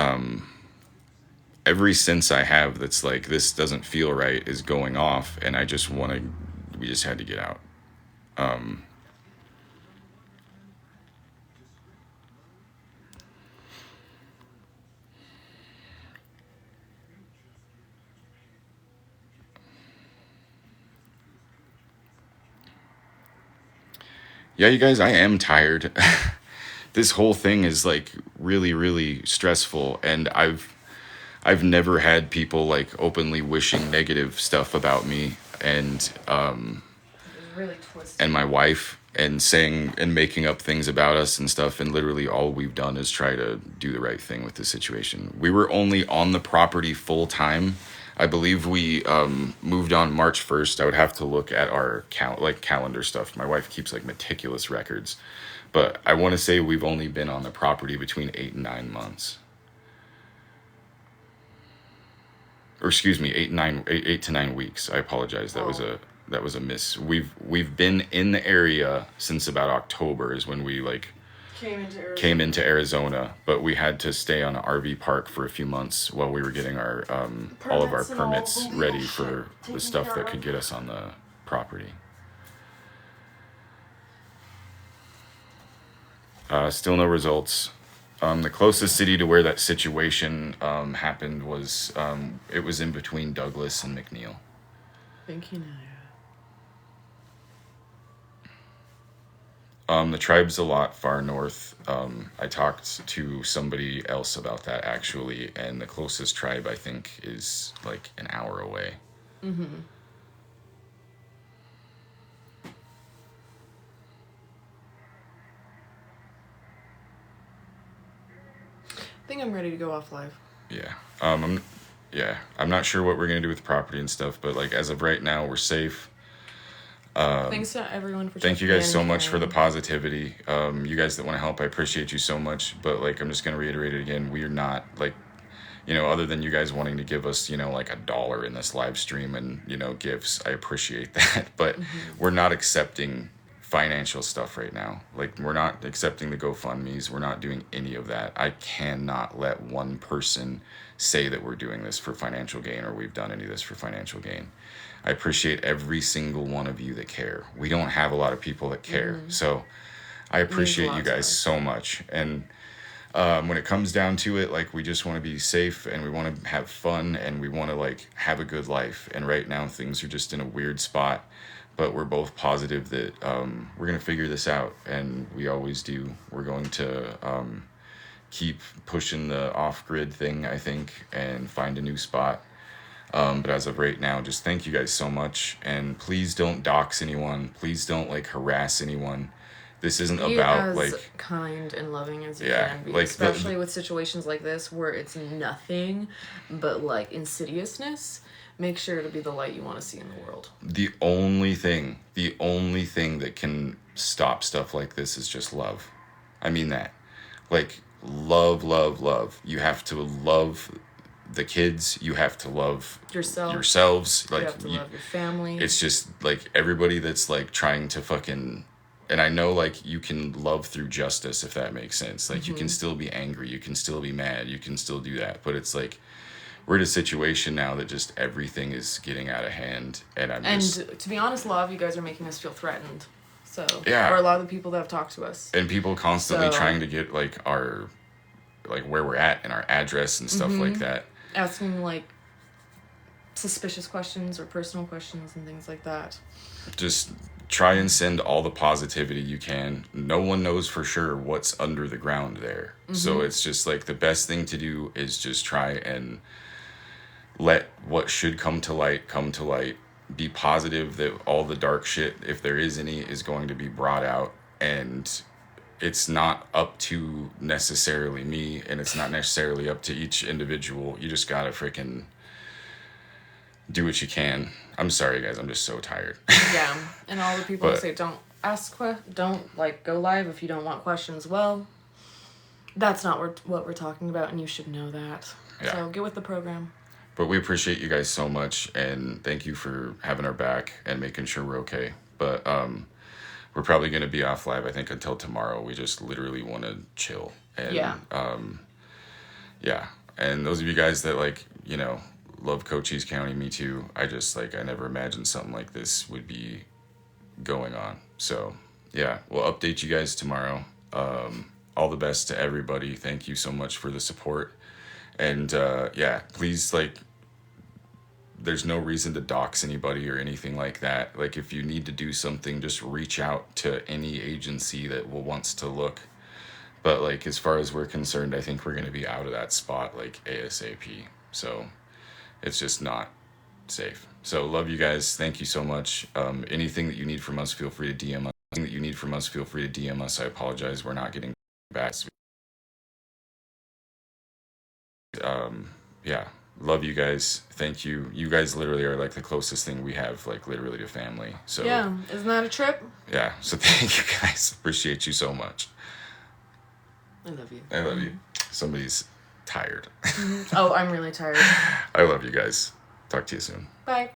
every sense I have that's like, this doesn't feel right is going off. And I just want to, we just had to get out. Yeah, you guys, I am tired. This whole thing is like really, really stressful, and I've never had people like openly wishing negative stuff about me and Really twisted. and my wife and saying and making up things about us and stuff, and literally all we've done is try to do the right thing with the situation. We were only on the property full time. I believe we moved on March 1st. I would have to look at our calendar stuff. My wife keeps like meticulous records. But I want to say we've only been on the property between 8 and 9 months. Or excuse me, 8 to 9 weeks. I apologize. That was a miss. We've been in the area since about October is when we like came into Arizona, but we had to stay on an RV park for a few months while we were getting our all of our permits ready for the stuff that could get us on the property. Still no results. The closest city to where that situation happened was it was in between Douglas and McNeil. Thank you, The tribe's a lot far north. I talked to somebody else about that actually, and the closest tribe I think is like an hour away. Mm-hmm. I think I'm ready to go off live. Yeah. I'm not sure what we're gonna do with the property and stuff, but like as of right now, we're safe. Thanks to everyone for Thank you checking guys in so much for the and- positivity. You guys that want to help, I appreciate you so much. But like, I'm just gonna reiterate it again. We are not like, other than you guys wanting to give us, like $1 in this live stream and gifts, I appreciate that. But we're not accepting financial stuff right now. Like, we're not accepting the GoFundMe's. We're not doing any of that. I cannot let one person say that we're doing this for financial gain or we've done any of this for financial gain. I appreciate every single one of you that care. We don't have a lot of people that care. So I appreciate you guys so much. And when it comes down to it, like, we just want to be safe and we want to have fun and we want to like have a good life. And right now things are just in a weird spot, but we're both positive that we're going to figure this out. And we always do. We're going to keep pushing the off-grid thing, I think, and find a new spot. But as of right now, just thank you guys so much. And please don't dox anyone. Please don't like harass anyone. This isn't Be about as like kind and loving as you Yeah, can be, like, especially with situations like this where it's nothing but like insidiousness. Make sure to be the light you want to see in the world. the only thing that can stop stuff like this is just love. I mean that. Like, love, love, love. You have to love the kids. You have to love yourselves. You Like, have to love your family. it's just like everybody that's like trying to fucking, and I know like you can love through justice, if that makes sense. Like, you can still be angry, you can still be mad, you can still do that, but it's like we're in a situation now that just everything is getting out of hand, and to be honest, a lot of you guys are making us feel threatened. So Yeah. or a lot of the people that have talked to us. and people constantly So- trying to get like our, like, where we're at and our address and stuff like that. Asking like suspicious questions or personal questions and things like that. Just try and send all the positivity you can. No one knows for sure what's under the ground there. So it's just like the best thing to do is just try and let what should come to light come to light. Be positive that all the dark shit, if there is any, is going to be brought out. And it's not up to necessarily me, and it's not necessarily up to each individual. You just gotta freaking do what you can. I'm sorry, guys. I'm just so tired. Yeah, and all the people who But- say don't don't like go live if you don't want questions. Well, that's not what we're talking about, and you should know that. Yeah. So get with the program. But we appreciate you guys so much, and thank you for having our back and making sure we're okay. But we're probably going to be off live, I think, until tomorrow. We just literally want to chill. And Yeah. yeah. And those of you guys that, like, you know, love Cochise County, me too. I just, like, I never imagined something like this would be going on. So yeah, we'll update you guys tomorrow. All the best to everybody. Thank you so much for the support. And yeah, please, like, there's no reason to dox anybody or anything like that. Like, if you need to do something, just reach out to any agency that wants to look. But, like, as far as we're concerned, I think we're going to be out of that spot, like, ASAP. So it's just not safe. So love you guys. Thank you so much. Anything that you need from us, feel free to DM us. Anything that you need from us, feel free to DM us. I apologize, we're not getting back. Yeah, love you guys. Thank you. You guys literally are, like, the closest thing we have, like, literally to family. So Yeah, isn't that a trip? yeah. So thank you guys. Appreciate you so much. I love you. I love you. Somebody's tired. Oh, I'm really tired. I love you guys. Talk to you soon. Bye.